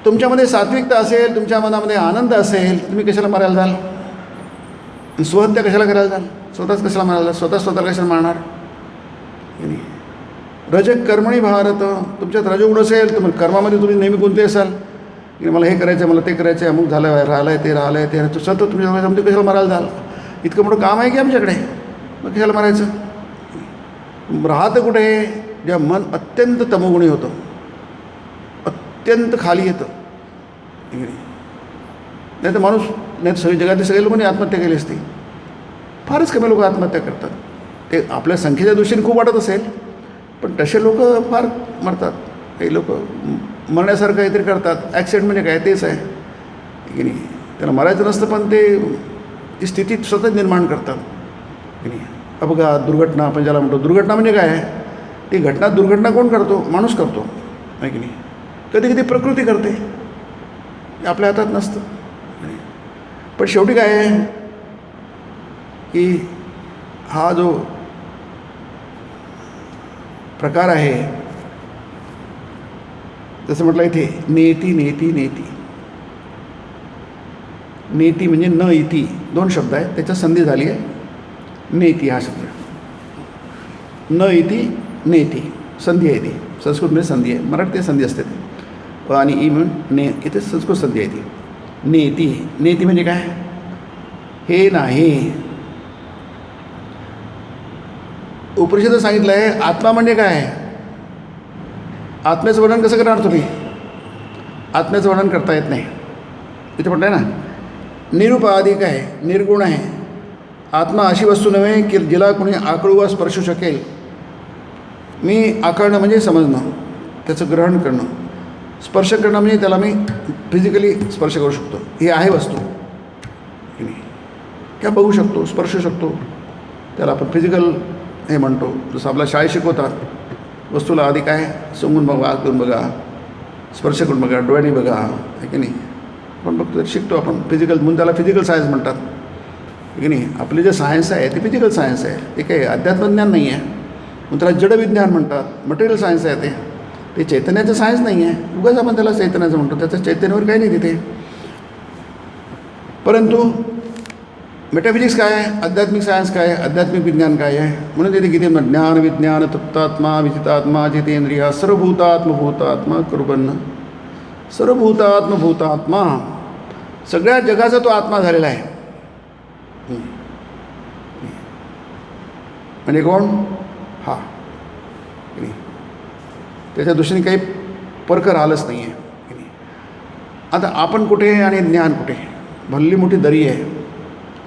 तुमच्यामध्ये सात्विकता असेल, तुमच्या मनामध्ये आनंद असेल, तुम्ही कशाला मारायला जाल, स्वहत्या कशाला करायला जाल, स्वतःच कशाला मारायला, स्वतःला कशाला मारणार की नाही. रजक कर्मणी भारत, तुमच्यात रजोगुण असेल तुम्ही कर्मामध्ये तुम्ही नेहमी गुंतले असाल की मला हे करायचं आहे, मला ते करायचं आहे, अमुक झालं आहे, राहिलं आहे, ते राहिलं आहे, ते सतत तुमच्या कशाला मारायला जाल. इतकं मोठं काम आहे की आमच्याकडे, मग कशाला मारायचं. राहतं कुठे, जेव्हा मन अत्यंत तमोगुणी होतं, अत्यंत खाली येतं नाही तर माणूस, नाही तर जगातले सगळे लोकांनी आत्महत्या केली असती. फारच कमी लोक आत्महत्या करतात. ते आपल्या संख्येच्या दृष्टीने खूप वाटत असेल, पण तसे लोक फार मरतात. काही लोक मरण्यासारखं काहीतरी करतात. ॲक्सिडेंट म्हणजे काय, तेच आहे की नाही. त्याला मरायचं नसतं पण ते ती स्थिती सतत निर्माण करतात की नाही. अपघात, दुर्घटना आपण ज्याला म्हणतो. दुर्घटना म्हणजे काय आहे, ती दुर्घटना कोण करतो, माणूस करतो आहे की नाही. कधी कधी प्रकृती करते, आपल्या हातात नसतं. पण शेवटी काय आहे की हा जो प्रकार आहे, जसं म्हटलं इथे नेती नेती नेती. नेती म्हणजे न इति, दोन शब्द आहेत, त्याच्यात संधी झाली आहे. नेती हा शब्द, न इति नेती, संधी आहे ती. संस्कृतमध्ये संधी आहे, मराठीत संधी असते ती. आणि ई म्हणून ने, इथे संस्कृत संधी आहे ती. नेती. नेती म्हणजे काय, हे नाही. उपनिषद सांगितलं आहे आत्मा म्हणजे काय. आत्म्याचं वर्णन कसं करणार तुम्ही, आत्म्याचं वर्णन करता येत नाही. इथे म्हटलं आहे ना, निरुपाधिक आहे, निर्गुण आहे. आत्मा अशी वस्तू नव्हे की जिला कोणी आकळू वा स्पर्शू शकेल. मी आकळणं म्हणजे समजणं, त्याचं ग्रहण करणं. स्पर्श करणं म्हणजे त्याला मी फिजिकली स्पर्श करू शकतो, ही आहे वस्तू की नाही. क्या बघू शकतो, स्पर्श शकतो, त्याला आपण फिजिकल हे म्हणतो. जसं आपल्या शाळेत शिकवतात, वस्तूला आधी काय समजून बघा, हात करून बघा, स्पर्श करून बघा, डोळ्यांनी बघा आहे की नाही. आपण बघतो शिकतो आपण फिजिकल, म्हणून त्याला फिजिकल सायन्स म्हणतात की नाही. आपले जे सायन्स आहे ते फिजिकल सायन्स आहे, ते काही अध्यात्मज्ञान नाही आहे. मग त्याला जडविज्ञान म्हणतात, मटेरियल सायन्स आहे ते चैतन्याचं सायन्स नाही आहे. उगाच आपण त्याला चैतन्याचं म्हणतो, त्याचं चैतन्यावर काही नाही तिथे. परंतु मेटाफिजिक्स काय आहे, आध्यात्मिक सायन्स काय आहे, आध्यात्मिक विज्ञान काय आहे. म्हणून तिथे किती ज्ञान विज्ञान तत्तात्मा विजितात्मा जितेंद्रिय सर्वभूतात्मभूतात्मा कुर्बन. सर्वभूतात्मभूतात्मा, सगळ्या जगाचा तो आत्मा झालेला आहे. म्हणजे कोण, हा. त्याच्या दृष्टीने काही फरक राहिलंच नाही आहे. आता आपण कुठे आणि ज्ञान कुठे, भल्ली मोठी दरी आहे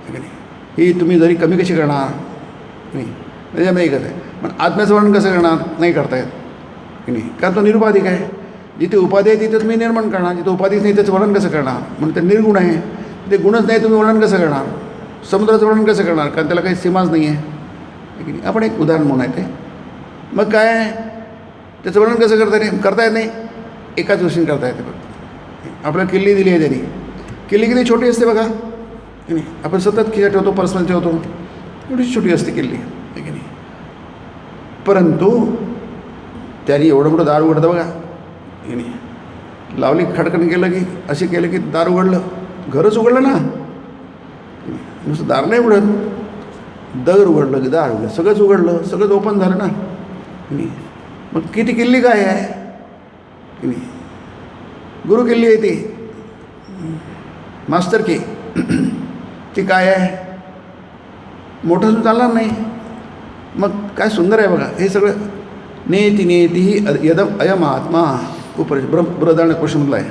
की नाही. ही तुम्ही दरी कमी कशी करणार नाही, त्याच्यामध्ये एकच आहे. पण आत्म्याचं वर्णन कसं करणार, नाही करता येत की नाही. कारण तो निरुपाधिक आहे. जिथे उपाधी आहे तिथे तुम्ही निर्माण करणार, जिथे उपाधीच नाही त्याचं वर्णन कसं करणार. म्हणून ते निर्गुण आहे, ते गुणच नाही, तुम्ही वर्णन कसं करणार. समुद्राचं वर्णन कसं करणार, कारण त्याला काही सीमाच नाही आहे की नाही. आपण एक उदाहरण म्हणून आहे ते. मग काय त्याचं वर्णन कसं करता येत नाही. एकाच गोष्टीने करता येते फक्त. आपल्याला किल्ली दिली आहे त्यांनी, किल्ली किती छोटी असते बघा की नाही. आपण सतत खिशा ठेवतो, पर्सनल ठेवतो, एवढी छोटी असते किल्ली आहे की नाही. परंतु त्याने एवढं मोठं दार उघडतं बघा, की नाही, लावली खडकन केलं की असे केलं की दार उघडलं, घरच उघडलं ना. नुसतं दार नाही उघडत, दर उघडलं की दार उघडलं, सगळंच उघडलं, सगळंच ओपन झालं ना, की नाही. मग किती किल्ली काय आहे, की नाही. गुरु किल्ली आहे ती, मास्तर की ती काय आहे, मोठं चालणार नाही. मग काय सुंदर आहे बघा हे सगळं. नेती नेती ही यदम अयम आत्मा उपर बृहदारण्यक प्रश्नमधला आहे.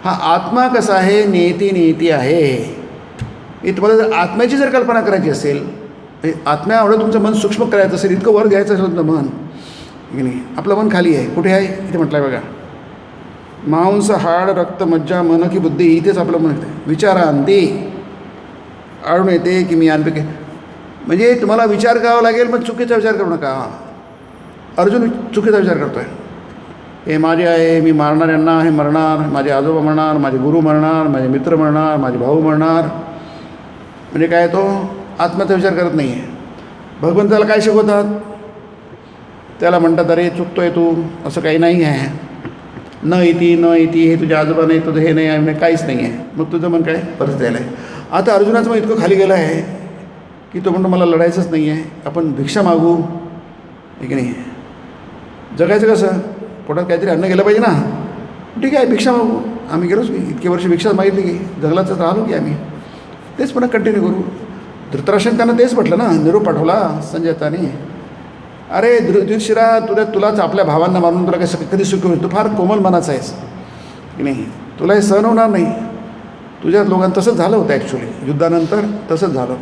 हा आत्मा कसा आहे, नेती नेती आहे. हे तुम्हाला जर आत्म्याची जर कल्पना करायची असेल, आत्म्या एवढं तुमचं मन सूक्ष्म करायचं असेल, इतकं वर घ्यायचं असेल तुमचं मन, की नाही. आपलं मन खाली आहे, कुठे आहे इथे म्हटलं आहे बघा. मांस हाड रक्त मज्जा मन की बुद्धी, इथेच आपलं मन येतं. विचारांती आढळून येते की मी यांपैकी, म्हणजे तुम्हाला विचार करावा लागेल. मग चुकीचा विचार करू नका. अर्जुन चुकीचा विचार करतो आहे. हे माझे आहे, मी मारणार यांना, हे मरणार, माझे आजोबा मरणार, माझे गुरु मरणार, माझे मित्र मरणार, माझे भाऊ मरणार. म्हणजे काय, तो आत्म्याचा विचार करत नाही आहे. भगवंताला काय शिकवतात, त्याला म्हणतात अरे चुकतो आहे तू, असं काही नाही आहे. न इति न इति, हे तुझे आजोबा नाही, तुझं हे नाही आहे, काहीच नाही आहे. मग तुझं मन काय परत द्यायला आहे. आता अर्जुनाचं मन इतकं खाली गेलं आहे की तो म्हणतो मला लढायचंच नाही आहे, आपण भिक्षा मागू, आहे की नाही. जगायचं कसं, पोटात काहीतरी अन्न गेलं पाहिजे ना. ठीक आहे भिक्षा मागू, आम्ही गेलोच की इतके वर्ष भिक्षा मागितली की जगलाच राहिलो की आम्ही तेच पुन्हा कंटिन्यू करू. धृतराष्ट्राने त्यांना तेच म्हटलं ना, निरोप पाठवला संजयताने, अरे युधिष्ठिरा, तुलाच आपल्या भावांना मारून तुला काही कधी सुख होईल, तू फार कोमल मनाचा आहेस की नाही, तुला हे सहन होणार नाही. तुझ्या लोकांना तसंच झालं होतं ॲक्च्युली, युद्धानंतर तसंच झालं.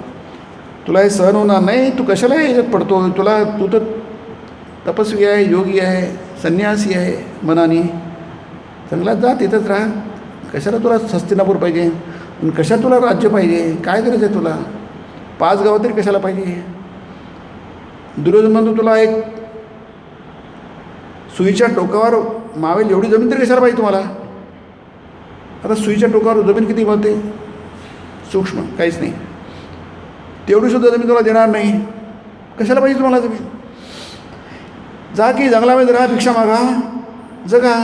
तुला हे सहन होणार नाही, तू कशाला याच्यात पडतो, तू तर तपस्वी आहे, योगी आहे, संन्यासी आहे मनाने, जंगलात जा, तिथंच राहा. कशाला तुला हस्तिनापूर पाहिजे, कशा तुला राज्य पाहिजे, काय गरज आहे तुला, 5 गावं तरी कशाला पाहिजे. दुर्योधन म्हणतो तुला एक सुईच्या टोकावर मावेल एवढी जमीन तरी कशाला पाहिजे तुम्हाला. आता सुईच्या टोकावर जमीन किती होते, सूक्ष्म, काहीच नाही. तेवढीसुद्धा जमीन तुला देणार नाही, कशाला पाहिजे तुम्हाला जमीन. जा की जंगलामध्ये राहा, भिक्षा मागा, जगा.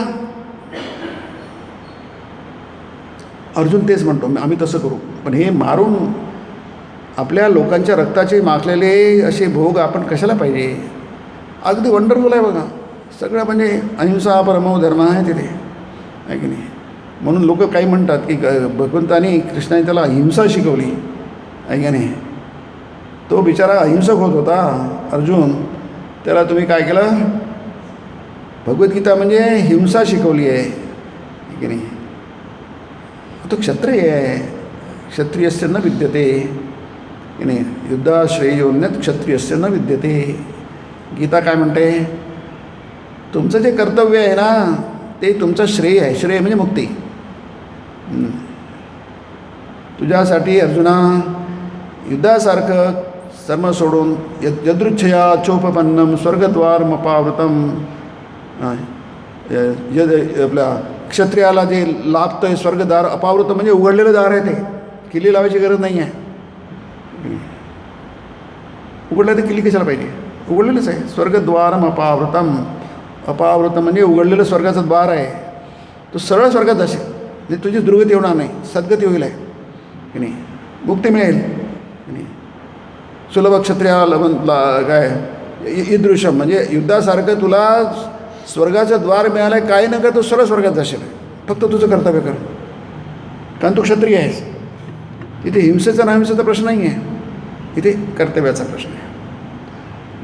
अर्जुन तेच म्हणतो, आम्ही तसं करू. पण हे मारून आपल्या लोकांच्या रक्ताचे माखलेले असे भोग आपण कशाला पाहिजे. अगदी वंडरफुल आहे बघा सगळं, म्हणजे अहिंसा परमो धर्म आहे तिथे, आहे की नाही. म्हणून लोक काही म्हणतात की भगवंताने कृष्णाने त्याला अहिंसा शिकवली, आहे की नाही. तो बिचारा अहिंसक होत होता अर्जुन, त्याला तुम्ही काय केलं, भगवद्गीता म्हणजे हिंसा शिकवली आहे की नाही. तो क्षत्रिय आहे, क्षत्रियस्य न विद्यते की नाही, युद्धाश्रेयोन्यत क्षत्रियस्य न विद्यते. गीता काय म्हणते, तुमचं जे कर्तव्य आहे ना ते तुमचं श्रेय आहे. श्रेय म्हणजे मुक्ती. तुझ्यासाठी अर्जुना युद्धासारखं सर्व सोडून यदृच्छया चोपपन्नम स्वर्गद्वारमपावृतम, आपल्या क्षत्रियाला जे लाभतं आहे स्वर्गद्वार अपावृत म्हणजे उघडलेलं दार आहे, ते किल्ली लावायची गरज नाही आहे. उघडलं तर किल्ली कशाला पाहिजे, उघडलेलंच आहे. स्वर्गद्वारम अपावृतम, अपावृतम म्हणजे उघडलेलं स्वर्गाचं द्वार आहे. तो सरळ स्वर्गात जाशील, म्हणजे तुझी दुर्गती होणार नाही, सद्गती होईल आहे की नाही, मुक्ती मिळेल की नाही. सुलभ क्षत्रियाला काय ईदृशम म्हणजे युद्धासारखं तुला स्वर्गाचं द्वार मिळालं आहे. काही न कर तो सरळ स्वर्गात जाशील, फक्त तुझं कर्तव्य कर, कारण तू क्षत्रिय आहेस. इथे हिंसेचा ना हिंसेचा प्रश्न नाही आहे, इथे कर्तव्याचा प्रश्न आहे.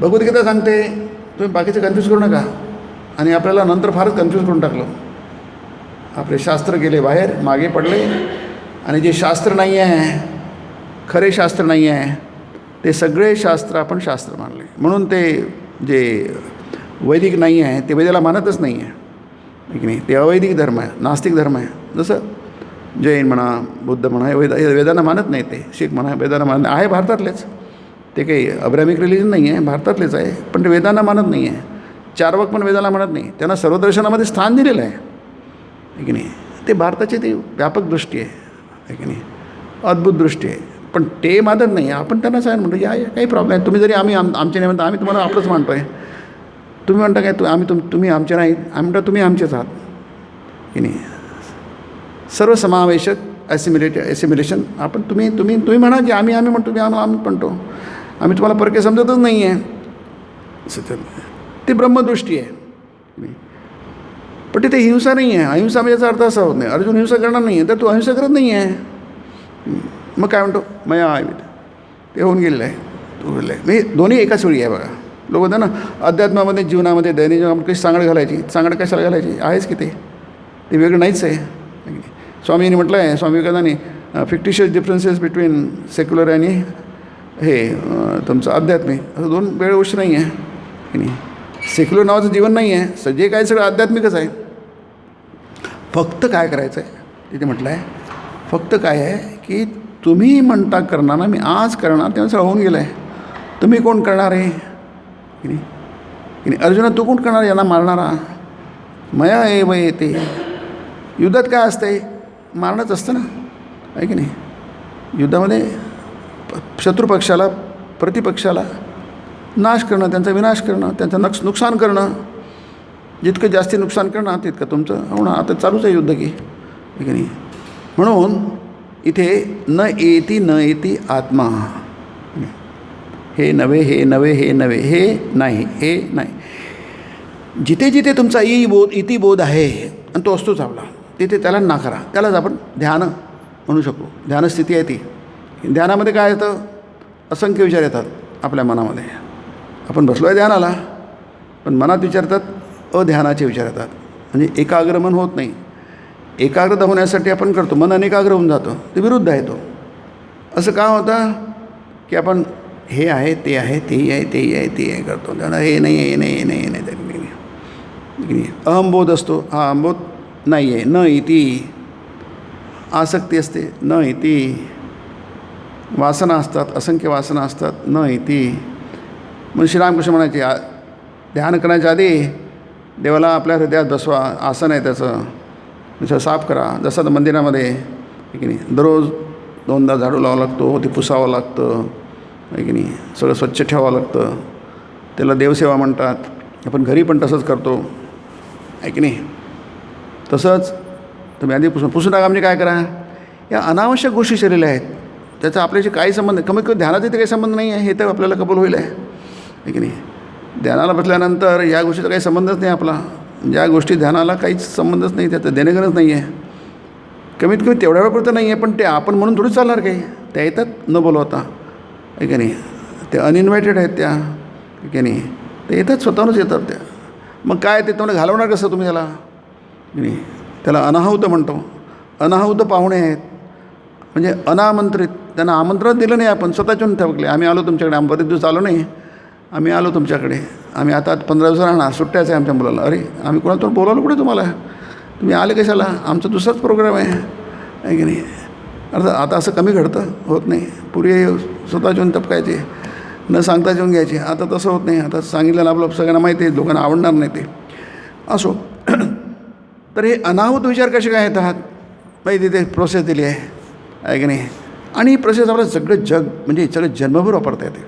भगवद्गीता सांगते तुम्ही बाकीचं कन्फ्यूज करू नका. आणि आपल्याला नंतर फारच कन्फ्यूज करून टाकलं. आपले शास्त्र गेले बाहेर, मागे पडले, आणि जे शास्त्र नाही आहे, खरे शास्त्र नाही आहे, ते सगळे शास्त्र आपण शास्त्र मानले. म्हणून ते जे वैदिक नाही आहे ते वेदाला मानतच नाही आहे की नाही. ते अवैदिक धर्म आहे, नास्तिक धर्म आहे. जसं जैन म्हणा, बुद्ध म्हणा, वेदांना मानत नाही. ते शीख म्हणा, वेदांना मानत आहे. भारतातलेच ते काही अब्राह्मिक रिलिजन नाही आहे, भारतातलेच आहे, पण ते वेदांना मानत नाही आहे. चार्वक पण वेदाला म्हणत नाही. त्यांना सर्वदर्शनामध्ये स्थान दिलेलं आहे की नाही. ते भारताची ती व्यापक दृष्टी आहे की नाही, अद्भुत दृष्टी आहे. पण ते मानत नाही. आपण त्यांना सांग म्हणतो या काही प्रॉब्लेम आहे, तुम्ही जरी आम्ही आमच्या निमित्त आम्ही तुम्हाला आपलंच मानतो आहे, तुम्ही म्हणता काय तुम्ही आमचे नाही, आम्ही म्हणता तुम्ही आमचेच आहात की नाही. सर्वसमावेशक ॲसिम्युलेशन. आपण तुम्ही म्हणा की आम्ही म्हणतो, तुम्ही आम्ही म्हणतो. आम्ही तुम्हाला परके समजतच नाही आहे. ती ब्रह्मदृष्टी आहे. पण तिथे हिंसा नाही आहे. अहिंसा म्हणजे याचा अर्थ असा होत नाही अर्जुन हिंसा करणार नाही आहे, तर तू अहिंसा करत नाही आहे. मग काय म्हणतो मया आवित, ते होऊन गेलेलं आहे. तू गेलं आहे. मी दोन्ही एकाच वेळी आहे बघा. लोक होतं ना अध्यात्मामध्ये, जीवनामध्ये, दैनिक जीवनामध्ये कशी सांगड घालायची, सांगड कशाला घालायची आहेच की ते वेगळं नाहीच आहे. स्वामींनी म्हटलं आहे, स्वामी विवेकानंदांनी फिक्टिशियस डिफरन्सेस बिटवीन सेक्युलर आणि हे तुमचं आध्यात्मिक, असं दोन वेगळ्या गोष्टी नाही आहे की नाही. सेक्युलर नावाचं जीवन नाही आहे, जे काय सगळं आध्यात्मिकच आहे. फक्त काय करायचं आहे तिथे म्हटलं आहे, फक्त काय आहे की तुम्ही म्हणता करणार ना, मी आज करणार, तेव्हा सगळं होऊन गेलं आहे. तुम्ही कोण करणार आहे की नाही. अर्जुना तू कोण करणार यांना मारणारा, मया ए वय येते. युद्धात काय असते, मारणंच असतं ना, आहे की नाही. युद्धामध्ये शत्रुपक्षाला, प्रतिपक्षाला नाश करणं, त्यांचा विनाश करणं, त्यांचं नुकसान करणं. जितकं जास्ती नुकसान करणं तितकं तुमचं होणं. आता चालूच आहे युद्ध की, आहे की नाही. म्हणून इथे न येती आत्मा, हे नव्हे, हे नव्हे, हे नव्हे, हे नाही, हे नाही. जिथे जिथे तुमचा इतिबोध आहे आणि तो असतोच आपला, तिथे त्याला नाकारा. त्यालाच आपण ध्यान म्हणू शकतो. ध्यानस्थिती आहे ती. ध्यानामध्ये काय येतं, असंख्य विचार येतात आपल्या मनामध्ये. आपण बसलो आहे ध्यानाला, पण मनात विचारतात अध्यानाचे विचार येतात. म्हणजे एकाग्र मन होत नाही. एकाग्रता होण्यासाठी आपण करतो, मन अनेकाग्र होऊन जातं, ते विरुद्ध आहे तो. असं का होतं की आपण हे आहे, ते आहे, तेही आहे, तेही आहे, ते आहे करतो. त्याला हे नाही आहे, हे नाही, हे नाही, हे नाही, नाही. अहंबोध असतो, हा अहंबोध नाही आहे. न इति आसक्ती असते, न इति वासना असतात, असंख्य वासना असतात, न इति. म्हणून श्रीरामकृष्ण म्हणायचे, ध्यान करण्याच्या आधी देवाला आपल्या हृदयात बसवा, आसन आहे त्याचं साफ करा. जसं तर मंदिरामध्ये आहे की नाही, दररोज 2दा झाडू लावावं लागतो, ते पुसावं लागतं, आहे की नाही, सगळं स्वच्छ ठेवावं लागतं. त्याला देवसेवा म्हणतात. आपण घरी पण तसंच करतो, आहे की नाही. तसंच तुम्ही आधी पुसून टाका. म्हणजे काय करा, या अनावश्यक गोष्टी शरीराला आहेत, त्याचा आपल्याशी काही संबंध, कमीत कमी ध्यानाचा इथे काही संबंध नाही आहे, हे तर आपल्याला कबूल होईल आहे की नाही. ध्यानाला बसल्यानंतर या गोष्टीचा काही संबंधच नाही आपला. ज्या गोष्टी ध्यानाला काहीच संबंधच नाही, त्याचं देणेघणच नाही आहे, कमीत कमी तेवढ्या वेळापुरतं नाही आहे. पण ते आपण म्हणून थोडी चालणार काही, त्या येतात न बोलवता, आहे की नाही. ते अनइन्व्हायटेड आहेत त्या, आहे की नाही. ते येतात, स्वतःहूनच येतात त्या. मग काय ते तुम्हाला घालवणार कसं तुम्ही त्याला, नाही. त्याला अनाहूत म्हणतो. अनाहूत पाहुणे आहेत, म्हणजे अनामंत्रित. त्यांना आमंत्रण दिलं नाही, आपण स्वतःच्याहून ठेवले. आम्ही आलो तुमच्याकडे, आम्ही बरेच दिवस आलो नाही, आम्ही आलो तुमच्याकडे, आम्ही आता 15 दिवस राहणार, सुट्ट्याच आहे आमच्या मुलाला. अरे आम्ही कोणातून बोलावलं कुठे तुम्हाला, तुम्ही आले कशाला, आमचा दुसराच प्रोग्राम आहे की नाही. आता असं कमी घडतं, होत नाही. पूर्वी स्वतःच्याहून टपकायचे, न सांगता जेवून घ्यायचे. आता तसं होत नाही. आता सांगितलं आपलं सगळ्यांना माहिती आहे, लोकांना आवडणार नाही ते, असो. तर हे अनाहूत विचार कसे काय येतात, माहिती तिथे प्रोसेस दिली आहे की नाही. आणि ही प्रोसेस आपल्याला सगळं जग, म्हणजे सगळं जन्मभर वापरता येते.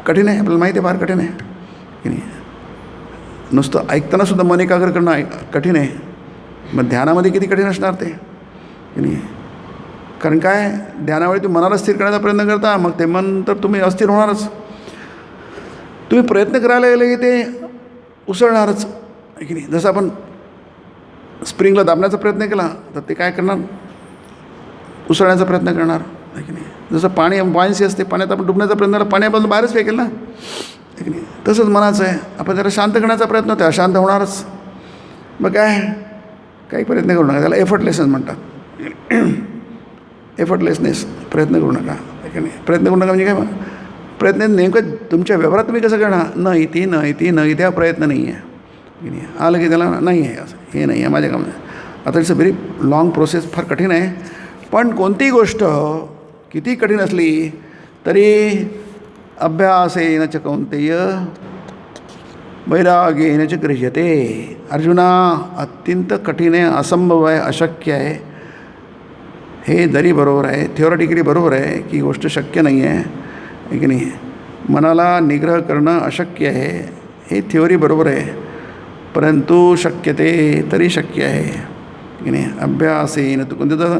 कठीण आहे, आपल्याला माहिती आहे, फार कठीण आहे की नाही. नुसतं ऐकतानासुद्धा मन एकाग्र करणं कठीण आहे. मग ध्यानामध्ये किती कठीण असणार ते की नाही. कारण काय, ध्यानावेळी तुम्ही मनाला स्थिर करण्याचा प्रयत्न करता, मग ते मन तर तुम्ही अस्थिर होणारच. तुम्ही प्रयत्न करायला गेले की ते उसळणारच, आहे की नाही. जसं आपण स्प्रिंगला दाबण्याचा प्रयत्न केला तर ते काय करणार, उसळण्याचा प्रयत्न करणार, आहे की नाही. जसं पाणी बॉयन्सी असते, पाण्यात आपण डुबण्याचा प्रयत्न केला, पाण्यापासून बाहेरच फेकेल ना, आहे की नाही. तसंच मनाचं आहे, आपण त्याला शांत करण्याचा प्रयत्न होतो, अशांत होणारच. मग काय, काही प्रयत्न करू नका. त्याला एफर्टलेसनेस म्हणतात. एफर्टलेसनेस, प्रयत्न करू नका, आहे की नाही. प्रयत्न करू नका म्हणजे काय, मग प्रयत्न नेमकं तुमच्या व्यवहारात तुम्ही कसं करणार, न इथे हा प्रयत्न नाही आहे की नाही. आलं की त्याला नाही आहे, असं हे नाही आहे माझ्या कामात. आता it's a very long process, फार कठीण आहे. पण कोणतीही गोष्ट किती कठीण असली तरी अभ्यासेन च कौन्तेय वैराग्येन च गृह्यते. अर्जुना, अत्यंत कठीण आहे, असंभव आहे, अशक्य आहे. हे जरी बरोबर आहे, थिओरिटिकली बरोबर आहे की गोष्ट शक्य नाही आहे की नाही. मनाला निग्रह करणं अशक्य आहे, ही थिओरी बरोबर आहे, परंतु शक्यते तरी शक्य आहे की नाही. अभ्यासेन तू कोणतं तर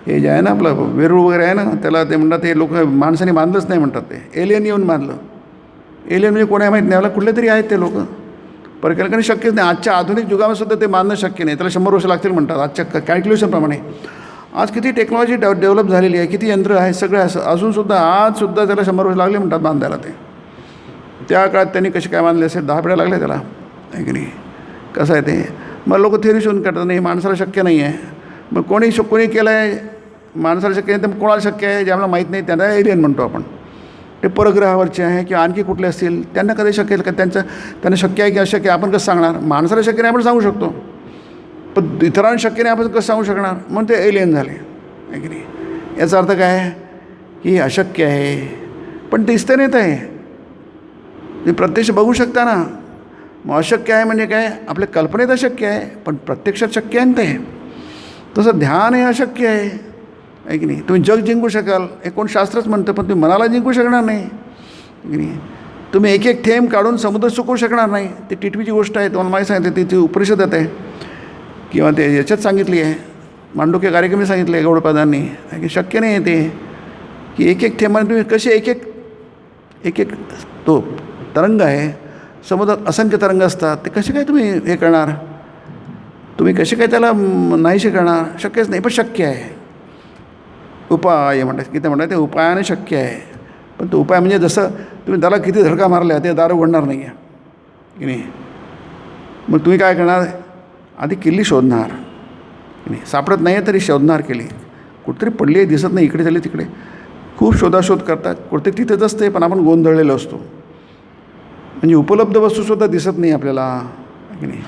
हे जे आहे ना आपलं वेरूळ वगैरे आहे ना, त्याला ते म्हणतात ते लोक माणसाने बांधलंच नाही म्हणतात, ते एलियन येऊन बांधलं. एलियन म्हणजे कोण आहे माहीत नाही, मला कुठले तरी आहेत ते लोक, पर कारण शक्यच नाही. आजच्या आधुनिक युगामध्ये सुद्धा ते बांधणं शक्य नाही, त्याला 100 वर्ष लागतील म्हणतात आजच्या कॅल्क्युलेशनप्रमाणे. आज किती टेक्नॉलॉजी डेव्हलप झालेली आहे, किती यंत्र आहे, सगळं असं अजूनसुद्धा आजसुद्धा त्याला 100 वर्ष लागले म्हणतात बांधायला. ते त्या काळात त्यांनी कसे काय बांधले असेल, 10 पिढ्या लागल्या त्याला, आहे की नाही. कसं आहे ते, मग लोक थिअरी शोधून करतात नाही माणसाला शक्य नाही आहे. मग कोणी केलं आहे माणसाला शक्य आहे, तर कोणाला शक्य आहे जे आम्हाला माहीत नाही त्यांना एलियन म्हणतो आपण. ते परग्रहावरचे आहे किंवा आणखी कुठले असतील त्यांना कधी शक्य आहे का, त्यांना शक्य आहे की अशक्य आहे आपण कसं सांगणार. माणसाला शक्य नाही आपण सांगू शकतो, पण इतरांना शक्य नाही आपण कसं सांगू शकणार, म्हणून ते एलियन झाले, आहे की नाही. याचा अर्थ काय की अशक्य आहे पण दिसते नाही, ते तुम्ही प्रत्यक्ष बघू शकता ना. मग अशक्य आहे म्हणजे काय, आपल्या कल्पनेत अशक्य आहे पण प्रत्यक्षात शक्य आहे ना ते. तसं ध्यान हे अशक्य आहे की नाही. तुम्ही जग जिंकू शकाल हे कोण शास्त्रच म्हणतं, पण तुम्ही मनाला जिंकू शकणार नाही की नाही. तुम्ही एक एक थेंब काढून समुद्र चुकवू शकणार नाही. ती टिटवीची गोष्ट आहे, तुम्हाला माहिती सांगितली, ती उपनिषदात आहे किंवा ते याच्यात सांगितली आहे, मांडुक्य कार्यक्रमी सांगितलं आहे गौडपादांनी, की शक्य नाही आहे ते की एक एक थेंबाने तुम्ही कसे एक एक तो तरंग आहे, समुद्रात असंख्य तरंग असतात, ते कसे काय तुम्ही हे करणार, तुम्ही कसे काय त्याला नाहीसे करणार, शक्यच नाही. पण शक्य आहे, उपाय म्हणतात की ते म्हणतात ते उपायाने शक्य आहे. पण तो उपाय म्हणजे जसं तुम्ही त्याला किती धडका मारल्या ते दार उघडणार नाही आहे की नाही. मग तुम्ही काय करणार, आधी किल्ली शोधणार की नाही, सापडत नाही आहे तरी शोधणार किल्ली, कुठेतरी पडली आहे दिसत नाही, इकडे झाली तिकडे, खूप शोधाशोध करतात, कुठे तिथेच असते पण आपण गोंधळलेलो असतो. म्हणजे उपलब्ध वस्तूसुद्धा दिसत नाही आपल्याला की नाही,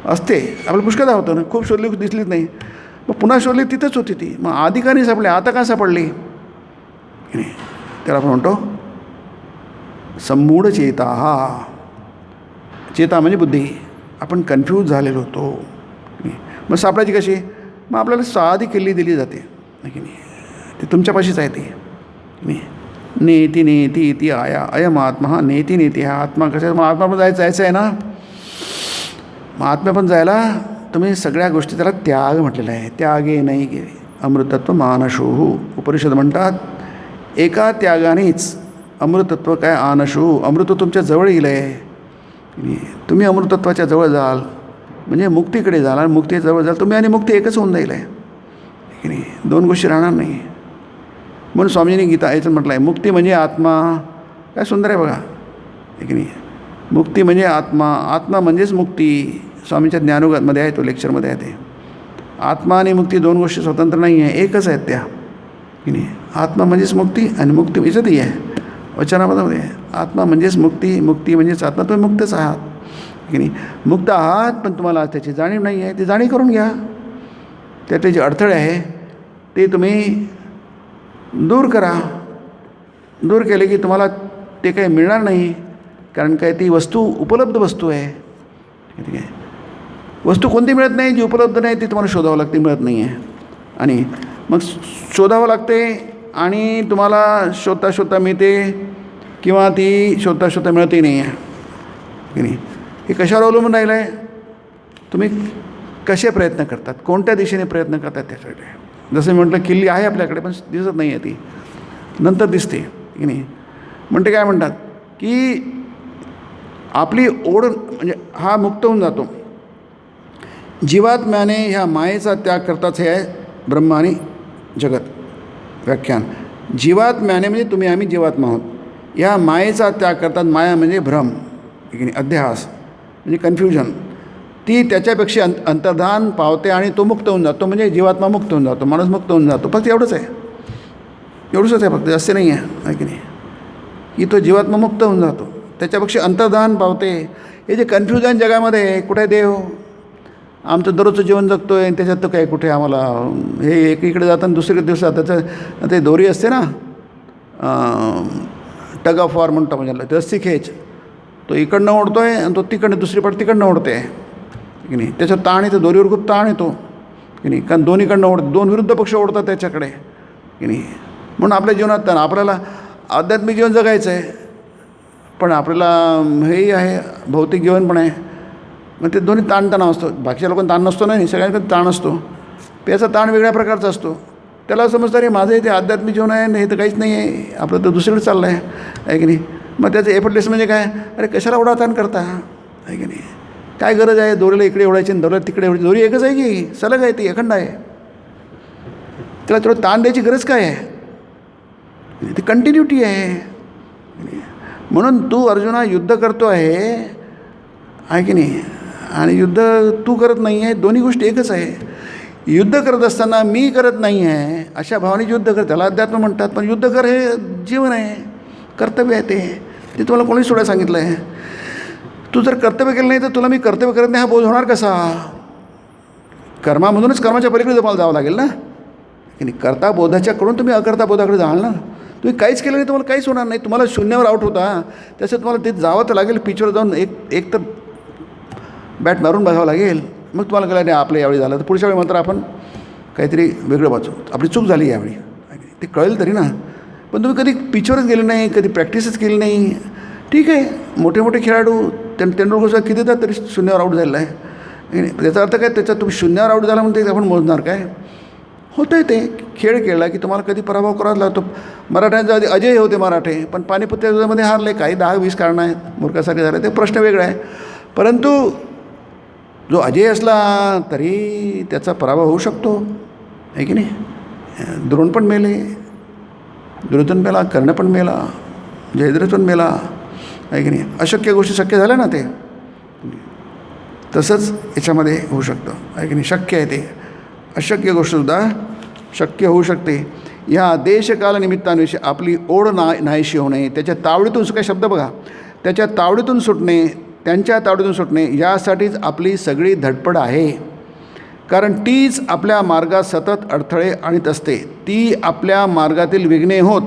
असते आपल्याला पुष्कळदा होतं ना, खूप शोधली दिसलीच नाही, मग पुन्हा शोधली तिथंच होती ती, मग आधी का नाही सापडली आता का सापडली की नाही. त्याला आपण म्हणतो संमूढ चेता. चेता म्हणजे बुद्धी, आपण कन्फ्यूज झालेलो होतो. मग सापडायची कशी, मग आपल्याला साधी किल्ली दिली जाते की नाही, ती तुमच्यापाशीच आहे ती नेती नेती इति आया अयम आत्मा नेती नेती. हा आत्मा कशा, मग आत्मा पण जायचं आहे ना, मग आत्मा पण जायला तुम्ही सगळ्या गोष्टी त्याला त्याग म्हटलेला आहे. त्यागे नाही गे अमृतत्व मानशोहू. उपनिषद म्हणतात एका त्यागानेच अमृतत्व काय आनशोहू, अमृत तुमच्या जवळ येईल आहे. तुम्ही अमृतत्वाच्या जवळ जाल म्हणजे मुक्तीकडे जाल, आणि मुक्तीजवळ जाल तुम्ही, आणि मुक्ती एकच होऊन जाईल आहे की नाही, दोन गोष्टी राहणार नाही. म्हणून स्वामीजींनी गीता याच्यात म्हटलं आहे मुक्ती म्हणजे आत्मा. काय सुंदर आहे बघा, आहे की नाही. मुक्ती म्हणजे आत्मा, आत्मा म्हणजेच मुक्ती. स्वामीच्या ज्ञानोगामध्ये आहे, तो लेक्चरमध्ये आहे ते. आत्मा आणि मुक्ती दोन गोष्टी स्वतंत्र नाही आहे, एकच आहेत त्या की नाही. आत्मा म्हणजेच मुक्ती आणि मुक्ती याच्यातही आहे, वचनामध्ये आहे. आत्मा म्हणजेच मुक्ती, मुक्ती म्हणजेच आत्मा. तुम्ही मुक्तच आहात की नाही, मुक्त आहात, पण तुम्हाला त्याची जाणीव नाही आहे. ती जाणीव करून घ्या. त्यातले जे अडथळे आहे ते तुम्ही दूर करा. दूर केले की तुम्हाला ते काही मिळणार नाही, कारण काय ती वस्तू उपलब्ध वस्तू आहे. ठीक आहे, वस्तू कोणती मिळत नाही, जी उपलब्ध नाही ती तुम्हाला शोधावं लागते, मिळत नाही आहे. आणि मग शोधावं लागते, आणि तुम्हाला शोधता शोधता मिळते किंवा ती शोधता शोधता मिळतही नाही आहे की नाही. हे कशावर अवलंबून राहिलं आहे, तुम्ही कसे प्रयत्न करतात, कोणत्या दिशेने प्रयत्न करतात त्याच्याकडे. जसं मी म्हटलं किल्ली आहे आपल्याकडे पण दिसत नाही आहे, ती नंतर दिसते की नाही. म्हणते काय म्हणतात की आपली ओढ म्हणजे हा मुक्त होऊन जातो. जीवात्म्याने ह्या मायेचा त्याग करताच हे आहे ब्रह्म आणि जगत. व्याख्यान जीवात्म्याने म्हणजे तुम्ही आम्ही जीवात्मा आहोत, ह्या मायेचा त्याग करतात. माया म्हणजे भ्रम की नाही, अध्यास म्हणजे कन्फ्युजन. ती त्याच्यापेक्षा अंतर्धान पावते आणि तो मुक्त होऊन जातो. म्हणजे जीवात्मा मुक्त होऊन जातो, माणूस मुक्त होऊन जातो. फक्त एवढंच आहे, एवढंच आहे फक्त, जास्त नाही आहे की नाही. की तो जीवात्मा मुक्त होऊन जातो, त्याच्यापेक्षा अंतर्धान पावते. हे जे कन्फ्युजन जगामध्ये, कुठे देव, आमचं दररोजचं जीवन जगतो आहे त्याच्यात तर काय कुठे आम्हाला हे एकीकडे जाताना दुसरीकडे दिवसात त्याचं ते दोरी असते ना, टग ऑफ वॉर म्हणतो म्हणजे रस्सी खेच, तो इकडनं ओढतो आहे आणि तो तिकडनं दुसरी पाठ तिकडनं ओढते की नाही. त्याच्यात ताण येतो, दोरीवर खूप ताण येतो की नाही, कारण दोन्हीकडनं ओढतो, दोन विरुद्ध पक्ष ओढतात त्याच्याकडे की नाही. म्हणून आपल्या जीवनात आपल्याला आध्यात्मिक जीवन जगायचं आहे, पण आपल्याला हेही आहे, भौतिक जीवन पण आहे. मग ते दोन्ही ताणतणाव असतो. बाकीच्या लोकांना ताण नसतो नाही, सगळ्यांकडे ताण असतो. याचा ताण वेगळ्या प्रकारचा असतो. त्याला समजतं रे माझं इथे आध्यात्मिक जीवन आहे, नाही तर काहीच नाही आहे, आपलं तर दुसरीकडे चाललं आहे की नाही. मग त्याचं एफर्टलेस म्हणजे काय, अरे कशाला एवढा ताण करता आहे की नाही, काय गरज आहे, दोरीला इकडे ओढायची आणि दोरीला तिकडे ओढायची, दोरी एकच आहे की सलग आहे, ती अखंड आहे, त्याला थोडं ताण द्यायची गरज काय आहे, ती कंटिन्युटी आहे. म्हणून तू अर्जुना युद्ध करतो आहे की नाही, आणि युद्ध तू करत नाही आहे, दोन्ही गोष्टी एकच आहे. युद्ध करत असताना मी करत नाही आहे अशा भावनेचे युद्ध कर, त्याला अध्यात्म म्हणतात. पण युद्ध कर हे जीवन आहे, कर्तव्य आहे, ते तुम्हाला कोणी सोडायला सांगितलं आहे. तू जर कर्तव्य केलं नाही तर तुला मी कर्तव्य करत नाही हा बोध होणार कसा. कर्मामधूनच कर्माच्या पलीकडे तुम्हाला जावं लागेल ना की नाही. कर्ता बोधाच्याकडून तुम्ही अकर्ता बोधाकडे जाल ना. तुम्ही काहीच केलं नाही तुम्हाला काहीच होणार नाही. तुम्हाला शून्यावर आउट होता, त्याच्यात तुम्हाला ते जावं तर लागेल, पिचवर जाऊन एक तर बॅट मारून बघावं लागेल. मग तुम्हाला कळलं नाही आपलं यावेळी झालं तर पुढच्या वेळी मात्र आपण काहीतरी वेगळं वाचू, आपली चूक झाली यावेळी, ते कळेल तरी ना. पण तुम्ही कधी पिचवरच गेले नाही, कधी प्रॅक्टिसच केली नाही. ठीक आहे, मोठे मोठे खेळाडू तेंडुलकर कितीदा तरी शून्यावर आऊट झालेला आहे. त्याचा अर्थ काय, त्याच्यात तुम्ही शून्यावर आऊट झाला म्हणून ते आपण मोजणार काय. होतं आहे ते खेळ खेळला की तुम्हाला कधी पराभव करावा लागतो. मराठ्यांच्या आधी अजय होते मराठे, पण पानिपत युद्धामध्ये हारले. काही 10-20 कारणं आहेत मूर्खासाठी झाले, ते प्रश्न वेगळा आहे. परंतु जो अजय असला तरी त्याचा पराभव होऊ शकतो आहे की नाही. द्रोण पण मेले, दुर्योधन मेला, कर्ण पण मेला, जयद्रथ पण मेला आहे की नाही. अशक्य गोष्टी शक्य झाल्या ना. ते तसंच याच्यामध्ये होऊ शकतं आहे की नाही. शक्य आहे ते, अशक्य गोष्टसुद्धा शक्य होऊ शकते. ह्या देशकालनिमित्तांविषयी आपली ओढ नाहीशी होणे, त्याच्या तावडीतून, काय शब्द बघा, त्याच्या तावडीतून सुटणे, त्यांच्या तावडीतून सुटणे, यासाठीच आपली सगळी धडपड आहे. कारण तीच आपल्या मार्गात सतत अडथळे आणत असते. ती आपल्या मार्गातील विघ्ने होत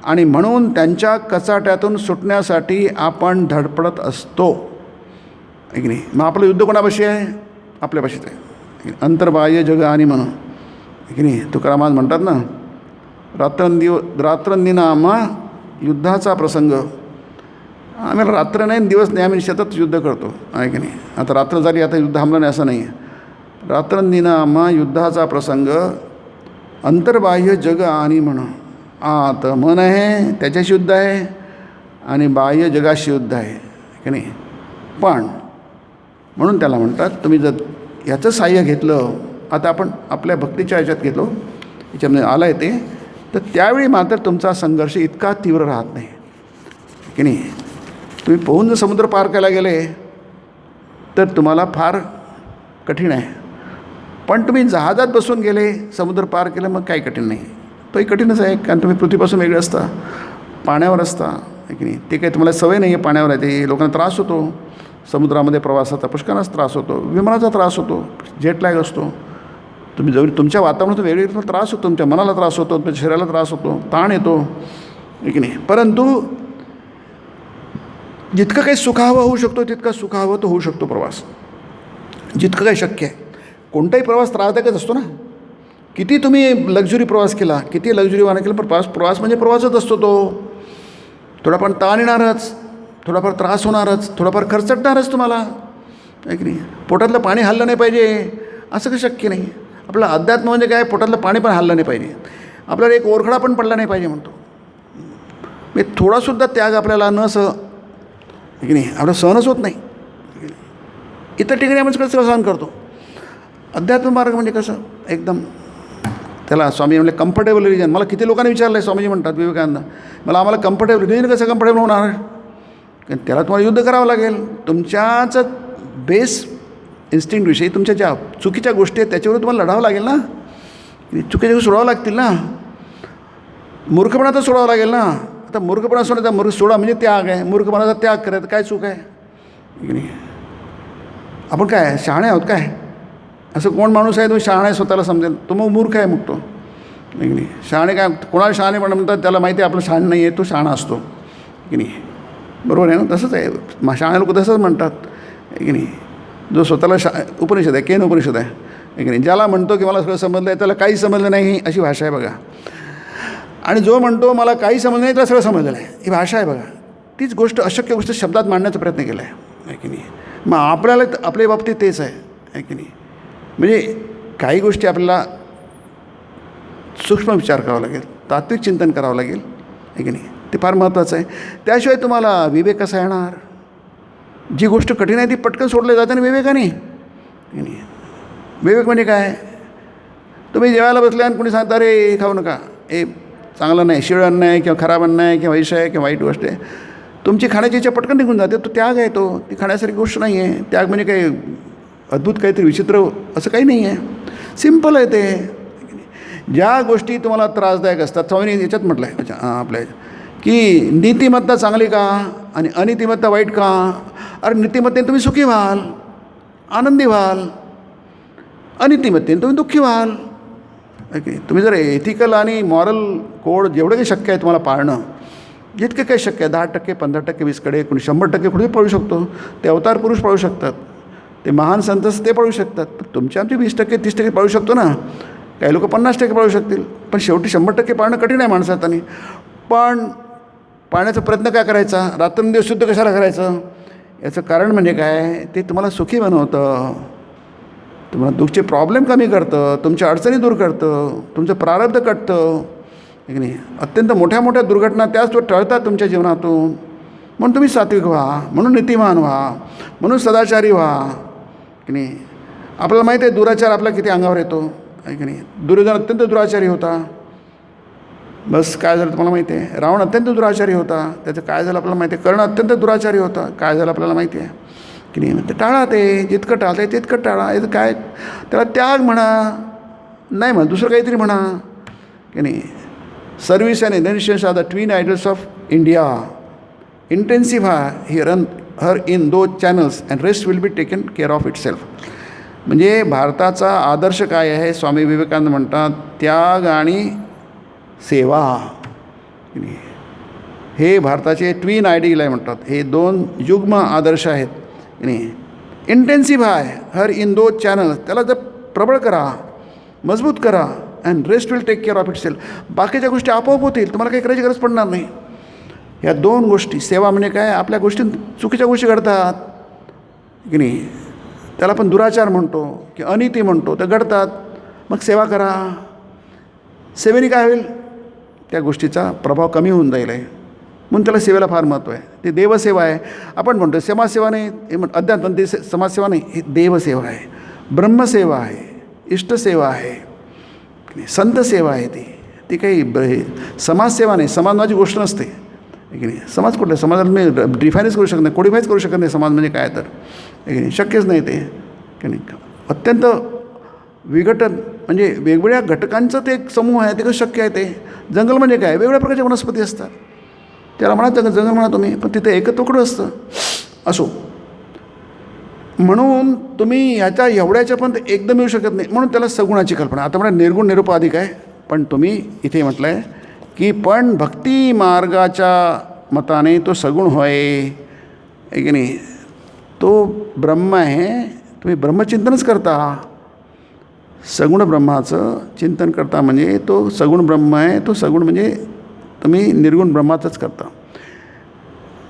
आणि म्हणून त्यांच्या कचाट्यातून सुटण्यासाठी आपण धडपडत असतो आहे की नाही. मग आपलं युद्ध कोणापाशी आहे, आपल्यापाशीच आहे. अंतर्बाह्य जग आणि म्हणून की नाही. तुकाराम आज म्हणतात ना, रात्रंदिना युद्धाचा प्रसंग. आम्हाला रात्र नाही दिवस नाही, आम्ही सतत युद्ध करतो आहे की नाही. आता रात्र झाली, आता युद्ध थांबलं नाही असं नाही आहे. रात्रंदिना युद्धाचा प्रसंग, अंतर्बाह्य जग आणि म्हणून. आता मन आहे त्याच्याशी युद्ध आहे आणि बाह्य जगाशी युद्ध आहे की नाही. पण म्हणून त्याला म्हणतात, तुम्ही जर याचं साह्य घेतलं, आता आपण आपल्या भक्तीच्या ह्याच्यात घेतलो, याच्यामध्ये आलं आहे ते, तर त्यावेळी मात्र तुमचा संघर्ष इतका तीव्र राहत नाही की नाही. तुम्ही पोहून जर समुद्र पार करायला गेले तर तुम्हाला फार कठीण आहे. पण तुम्ही जहाजात बसून गेले, समुद्र पार केलं, मग काही कठीण नाही. तोही कठीणच आहे, कारण तुम्ही पृथ्वीपासून वेगळे असता, पाण्यावर असता आहे की नाही. ते काही तुम्हाला सवय नाही आहे पाण्यावर आहे, ते लोकांना त्रास होतो. समुद्रामध्ये प्रवासाचा पुष्कळच त्रास होतो, विमानाचा त्रास होतो, जेट लॅग असतो. तुम्ही जवळ तुमच्या वातावरणातून वेगळे त्रास होतो, तुमच्या मनाला त्रास होतो, तुमच्या शरीराला त्रास होतो, ताण येतो आहे की नाही. परंतु जितकं काही सुखावं होऊ शकतो तितका सुखावं तो होऊ शकतो प्रवास, जितकं काही शक्य आहे. कोणताही प्रवास त्रासदायकच असतो ना. किती तुम्ही लक्झरी प्रवास केला, किती लक्झरी वाहन केलं, पण प्रवास म्हणजे प्रवासच असतो. तो थोडाफार ताण येणारच, थोडाफार त्रास होणारच, थोडाफार खर्चटणारच तुम्हाला आहे की नाही. पोटातलं पाणी हल्लं नाही पाहिजे असं काही शक्य नाही. आपलं अध्यात्म म्हणजे काय, पोटातलं पाणी पण हल्लं नाही पाहिजे, आपल्याला एक ओरखडा पण पडला नाही पाहिजे म्हणतो. म्हणजे थोडासुद्धा त्याग आपल्याला न की नाही, आपलं सहनच होत नाही. इतर ठिकाणी आपण कसं सहन करतो. अध्यात्म मार्ग म्हणजे कसं, एकदम त्याला स्वामी म्हणले कम्फर्टेबल रिजन. मला किती लोकांनी विचारलं आहे, स्वामीजी म्हणतात विवेकानंद, मला आम्हाला कम्फर्टेबल रिजन कसं कम्फर्टेबल होणार. कारण त्याला तुम्हाला युद्ध करावं लागेल. तुमच्याच बेस इन्स्टिंक्टविषयी, तुमच्या ज्या चुकीच्या गोष्टी आहेत त्याच्यावर तुम्हाला लढावं लागेल ना. चुकीच्या गोष्टी सोडावं लागतील ना. मूर्खपणा तर सोडावं लागेल ना. आता मूर्खपणा सोडायचा, सोडा म्हणजे त्याग आहे. मूर्खपणाचा त्याग करायचा काय चूक आहे की नाही. आपण काय शहाणे आहोत काय, असं कोण माणूस आहे तो शहाणा आहे स्वतःला समजेल, तो मग मूर्ख आहे. मग तो की नाही. शहाणे काय, कोणाला शहाणे म्हणतात, त्याला माहिती आहे आपलं शहाण नाही आहे, तो शहाणा असतो की नाही. बरोबर आहे ना. तसंच आहे, शहाणे लोक तसंच म्हणतात की नाही. जो स्वतःला उपनिषद आहे, केन उपनिषद आहे की नाही. ज्याला म्हणतो की मला सगळं समजलं आहे, त्याला काही समजलं नाही, अशी भाषा आहे बघा. आणि जो म्हणतो मला काही समजलं नाही, त्याला सगळं समजलेलं आहे, ही भाषा आहे बघा. तीच गोष्ट अशक्य गोष्ट शब्दात मांडण्याचा प्रयत्न केला आहे की नाही. मग आपल्याला आपल्या बाबतीत तेच आहे की नाही. म्हणजे काही गोष्टी आपल्याला सूक्ष्म विचार करावा लागेल, तात्विक चिंतन करावं लागेल आहे की नाही. ते फार महत्त्वाचं आहे. त्याशिवाय तुम्हाला विवेक कसा येणार. जी गोष्ट कठीण आहे ती पटकन सोडली जाते ना विवेकाने. विवेक म्हणजे काय. तुम्ही जेवायला बसल्या आणि कोणी सांगता अरे हे खाऊ नका, हे चांगलं नाही, शिळ अन्न आहे किंवा खराब अन्न आहे किंवा वैश आहे किंवा वाईट गोष्ट आहे, तुमची खाण्याची इच्छा पटकन निघून जाते. तो त्याग आहे, तो ती खाण्यासारखी गोष्ट नाही आहे. त्याग म्हणजे काही अद्भुत काहीतरी विचित्र असं काही नाही आहे, सिम्पल आहे ते. ज्या गोष्टी तुम्हाला त्रासदायक असतात, स्वामींनी याच्यात म्हटलं आहे आपल्या की नीतिमत्ता चांगली का आणि अनितिमत्ता वाईट का. अरे नीतिमत्तेने तुम्ही सुखी व्हाल, आनंदी व्हाल, अनितिमत्तेने तुम्ही दुःखी व्हाल. ओके. तुम्ही जर एथिकल आणि मॉरल कोड जेवढं काही शक्य आहे तुम्हाला पाळणं, जितकं काही शक्य आहे 10%, 15%, 20% कोणी 100% कुठे पळू शकतो. ते अवतार पुरुष पळू शकतात, ते महान संत ते पळू शकतात. पण तुमच्या आमचे 20%, 30% पळू शकतो ना. काही लोक 50% पळू शकतील, पण शेवटी 100% पाळणं कठीण आहे माणसाने. पण पाळण्याचा प्रयत्न काय करायचा, रात्रंदिवस शुद्ध कशाला करायचं. याचं कारण म्हणजे काय, ते तुम्हाला सुखी बनवतं, तुम्हाला दुःखचे प्रॉब्लेम कमी करतं, तुमच्या अडचणी दूर करतं, तुमचं प्रारब्ध कटतं की नाही. अत्यंत मोठ्या मोठ्या दुर्घटना त्याच तो टळतात तुमच्या जीवनातून. म्हणून तुम्ही सात्विक व्हा, म्हणून नीतिमान व्हा, म्हणून सदाचारी व्हा की नाही. आपल्याला माहिती आहे दुराचार आपला किती अंगावर येतो आहे की नाही. दुर्योधन अत्यंत दुराचारी होता. बस काय झालं तुम्हाला माहिती आहे. रावण अत्यंत दुराचारी होता, त्याचं काय झालं आपल्याला माहिती आहे. कर्ण अत्यंत दुराचारी होता, काय झालं आपल्याला माहिती आहे की नाही. ते टाळा, ते जितकं टाळता आहे तितकं टाळा. याचं काय, त्याला त्याग म्हणा, नाही म्हणा दुसरं काहीतरी म्हणा की नाही. Service and inventions are the twin idols of India. Intensify her in those channels and rest will be taken care of itself. म्हणजे भारताचा आदर्श काय आहे, स्वामी विवेकानंद म्हणतात त्याग आणि सेवा. हे भारताचे ट्विन आयडियल आहे म्हणतात. हे दोन युग्म आदर्श आहेत की नाही. Intensify her in those channels, त्याला जर प्रबळ करा, मजबूत करा, and rest will take care of itself. बाकीच्या गोष्टी आपोआप होतील, तुम्हाला काही करायची गरज पडणार नाही. ह्या दोन गोष्टी. सेवा म्हणजे काय, आपल्या गोष्टी चुकीच्या गोष्टी घडतात की नाही, त्याला आपण दुराचार म्हणतो की अनिती म्हणतो, तर घडतात, मग सेवा करा. सेवेने काय होईल, त्या गोष्टीचा प्रभाव कमी होऊन जाईल आहे. म्हणून त्याला सेवेला फार महत्त्व आहे. ते देवसेवा आहे. आपण म्हणतो समाजसेवा नाही, हे अध्यात्म ते समाजसेवा नाही, ही देवसेवा आहे, ब्रह्मसेवा आहे, इष्टसेवा आहे, संतसेवा आहे. ती काही समाजसेवा नाही. समाज माझी गोष्ट नसते की नाही. समाज कुठला, समाजाला मी डिफाईनच करू शकत नाही, कोडिफाईच करू शकत नाही समाज म्हणजे काय, तर की नाही शक्यच नाही ते की नाही. अत्यंत विघटन म्हणजे वेगवेगळ्या घटकांचं ते एक समूह आहे, ते कसं शक्य आहे. ते जंगल म्हणजे काय, वेगवेगळ्या प्रकारच्या वनस्पती असतात, त्याला म्हणा जंगल म्हणा तुम्ही, पण तिथे एकत्र कुठं असतं असो. म्हणून तुम्ही ह्याच्या एवढ्याच्या पण एकदम येऊ शकत नाही, म्हणून त्याला सगुणाची कल्पना. आता म्हणा निर्गुण निरुपाधिक आहे, पण तुम्ही इथे म्हटलं आहे की पण भक्ती मार्गाच्या मताने तो सगुण होय की नाही. तो ब्रह्म आहे, तुम्ही ब्रह्मचिंतनच करता, सगुण ब्रह्माचं चिंतन करता, म्हणजे तो सगुण ब्रह्म आहे. तो सगुण म्हणजे तुम्ही निर्गुण ब्रह्माचंच करता.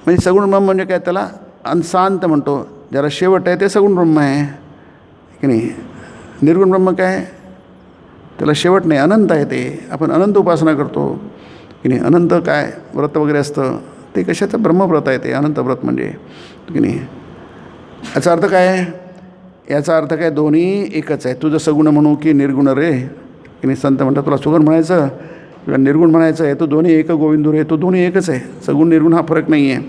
म्हणजे सगुण ब्रह्म म्हणजे काय, त्याला अंशांत म्हणतो, ज्याला शेवट आहे ते सगुण ब्रह्म आहे की नाही. निर्गुण ब्रह्म काय, त्याला शेवट नाही, अनंत आहे. ते आपण अनंत उपासना करतो की नाही. अनंत काय व्रत वगैरे असतं, ते कशाचं ब्रह्मव्रत आहे, ते अनंत व्रत म्हणजे की नाही. याचा अर्थ काय, याचा अर्थ काय, दोन्ही एकच आहे. तुझं सगुण म्हणू की निर्गुण रे की नाही. संत म्हणतात तुला सगुण म्हणायचं किंवा निर्गुण म्हणायचं आहे, तो दोन्ही एक गोविंदू रे, तो दोन्ही एकच आहे. सगुण निर्गुण हा फरक नाही आहे.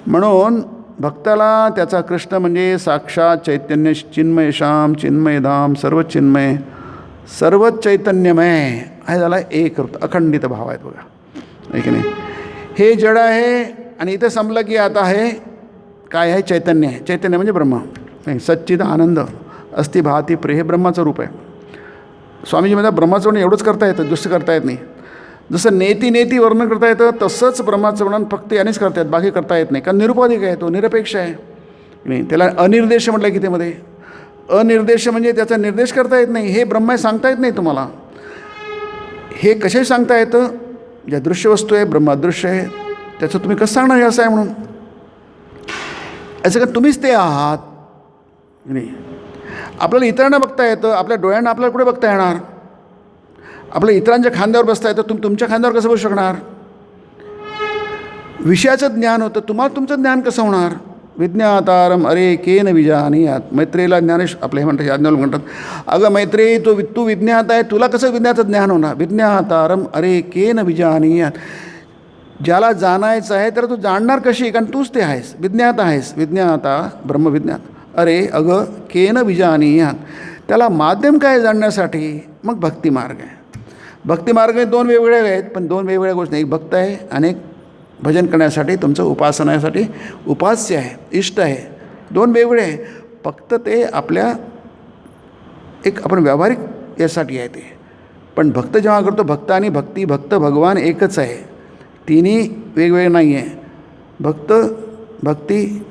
म्हणून भक्ताला त्याचा कृष्ण म्हणजे साक्षात चैतन्य, चिन्मय श्याम, चिन्मय धाम, सर्व चिन्मय, सर्वच चैतन्यमय आहे, झाला एक अखंडित भाव आहेत बघा आहे की नाही. हे जड आहे आणि इथं संपलं की आता आहे काय आहे, चैतन्य आहे. चैतन्य म्हणजे ब्रह्म, सच्चिद आनंद अस्ति भाती प्रे, हे ब्रह्माचं रूप आहे. स्वामीजी म्हणतात ब्रह्माचं वर्णन एवढंच करता येतं, दुसरं करता येत नाही. जसं नेती वर्णन करता येतं, तसंच ब्रह्माचं वर्णन फक्त यानेच करता येत, बाकी करता येत नाही. कारण निरुपाधिक आहे, तो निरपेक्ष आहे नाही. त्याला अनिर्देश म्हटलं आहे गीतेमध्ये. अनिर्देश म्हणजे त्याचा निर्देश करता येत नाही. हे ब्रह्म सांगता येत नाही तुम्हाला. हे कसे सांगता येतं, ज्या दृश्य वस्तू आहे ब्रह्म अदृश्य आहे, त्याचं तुम्ही कसं सांगणार हे असं आहे म्हणून? असं का तुम्हीच ते आहात नाही? आपल्याला इतरांना बघता येतं, आपल्या डोळ्यांना आपल्याला कुठे बघता येणार? आपल्या इतरांच्या खांद्यावर बसता येतं, तुम्ही तुमच्या खांद्यावर कसं बसू शकणार? विषयाचं ज्ञान होतं, तुम्हाला तुमचं ज्ञान कसं होणार? विज्ञातारम अरे केन विजानीयात. मैत्रेयीला ज्ञानेश आपले हे म्हणतात, याज्ञवल्क्य म्हणतात, अगं मैत्रेयी तू विज्ञात आहे, तुला कसं विज्ञाचं ज्ञान होणार? विज्ञातारम अरे केन विजानीयात. ज्याला जाणायचं आहे तर तू जाणणार कशी? कारण तूच ते आहेस, विज्ञात आहेस. विज्ञाता ब्रह्मविज्ञात. अरे अगं केन विजानीयात. त्याला माध्यम काय जाणण्यासाठी? मग भक्तिमार्ग आहे. भक्तिमार्ग हे दोन वेगवेगळे आहेत, पण दोन वेगवेगळ्या गोष्टी. एक भक्त आहे आणि एक भजन करण्यासाठी तुमचं उपासनासाठी उपास्य आहे, इष्ट आहे. दोन वेगवेगळे आहे. फक्त ते आपल्या एक आपण व्यावहारिक यासाठी आहे ते. पण भक्त जेव्हा करतो, भक्त आणि भक्ती, भक्त भगवान एकच आहे, तिन्ही वेगवेगळे नाही आहे. भक्त, भक्ती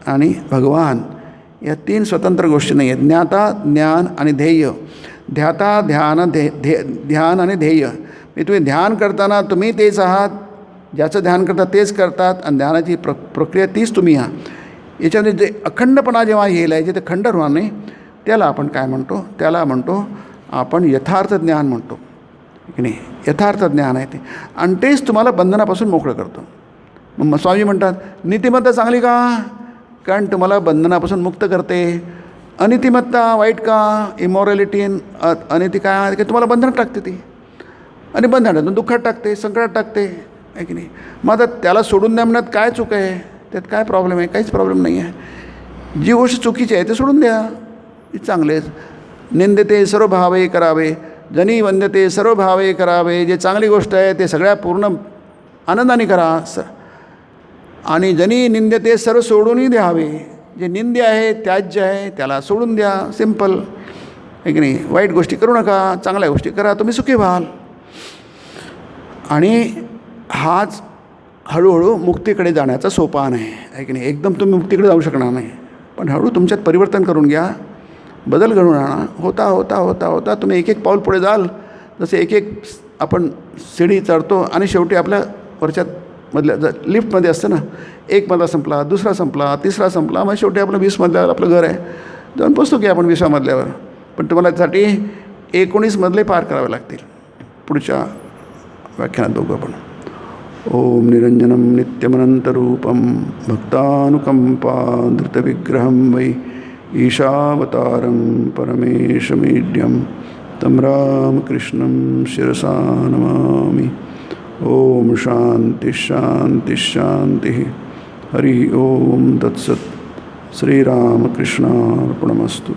आणि भगवान या तीन स्वतंत्र गोष्टी नाही आहेत. ज्ञाता, ज्ञान आणि ध्येय. ध्याता, ध्यान, ध्यान आणि ध्येय. मी तुम्ही ध्यान करताना तुम्ही तेच आहात, ज्याचं ध्यान करता तेच करतात, आणि ध्यानाची प्रक्रिया तीच तुम्ही आहात. याच्यामध्ये जे अखंडपणा जेव्हा येईल आहे, जे ते खंड होणार नाही, त्याला आपण काय म्हणतो? त्याला म्हणतो आपण यथार्थ ज्ञान म्हणतो की नाही? यथार्थ ज्ञान आहे ते, आणि तेच तुम्हाला बंधनापासून मोकळं करतो. मग स्वामी म्हणतात नीतिमत्ता चांगली का? कारण तुम्हाला बंधनापासून मुक्त करते. अनितिमत्ता वाईट का? इमॉरॅलिटी, अनिती काय की तुम्हाला बंधनात टाकते ती, आणि बंधनातून दुःखात टाकते, संकटात टाकते, आहे की नाही? मग आता त्याला सोडून द्या म्हणण्यात काय चूक आहे? त्यात काय प्रॉब्लेम आहे? काहीच प्रॉब्लेम नाही आहे. जी गोष्ट चुकीची आहे ते सोडून द्या, ती चांगलेच. निंदते सर्व भावे करावे, जनी वंदते सर्व भावे करावे. जे चांगली गोष्ट आहे ते सगळ्या पूर्ण आनंदाने करा, आणि जनी निंदते सर्व सोडूनही द्यावे. जे निंद्य आहे, त्याज्य आहे, त्याला सोडून द्या. सिम्पल, आहे की नाही? वाईट गोष्टी करू नका, चांगल्या गोष्टी करा, तुम्ही सुखी व्हाल. आणि हाच हळूहळू मुक्तीकडे जाण्याचा सोपान आहे की नाही? एकदम तुम्ही मुक्तीकडे जाऊ शकणार नाही, पण हळू तुमच्यात परिवर्तन करून घ्या, बदल घडवून आणा. होता होता होता होता तुम्ही एक एक पाऊल पुढे जाल. जसे एक एक आपण शिडी चढतो आणि शेवटी आपल्या वरच्या मधल्या लिफ्टमध्ये असतं ना, एक मधला संपला, दुसरा संपला, तिसरा संपला, मग शेवटी आपलं 20 मधल्यावर आपलं घर आहे, जाऊन पोचतो की आपण 20व्या मधल्यावर. पण तुम्हाला त्यासाठी 19 मधले पार करावे लागतील. पुढच्या व्याख्यानात बघू आपण. ओम निरंजनम नित्यमनंतरूपम भक्तानुकंपा धृतविग्रहं वै ईशावतारं परमेशमीड्यं तं रामकृष्णं शिरसा नमामि. ओम शांति शांति शांति. हरि ओम तत्सत्. श्रीरामकृष्णार्पणमस्तु.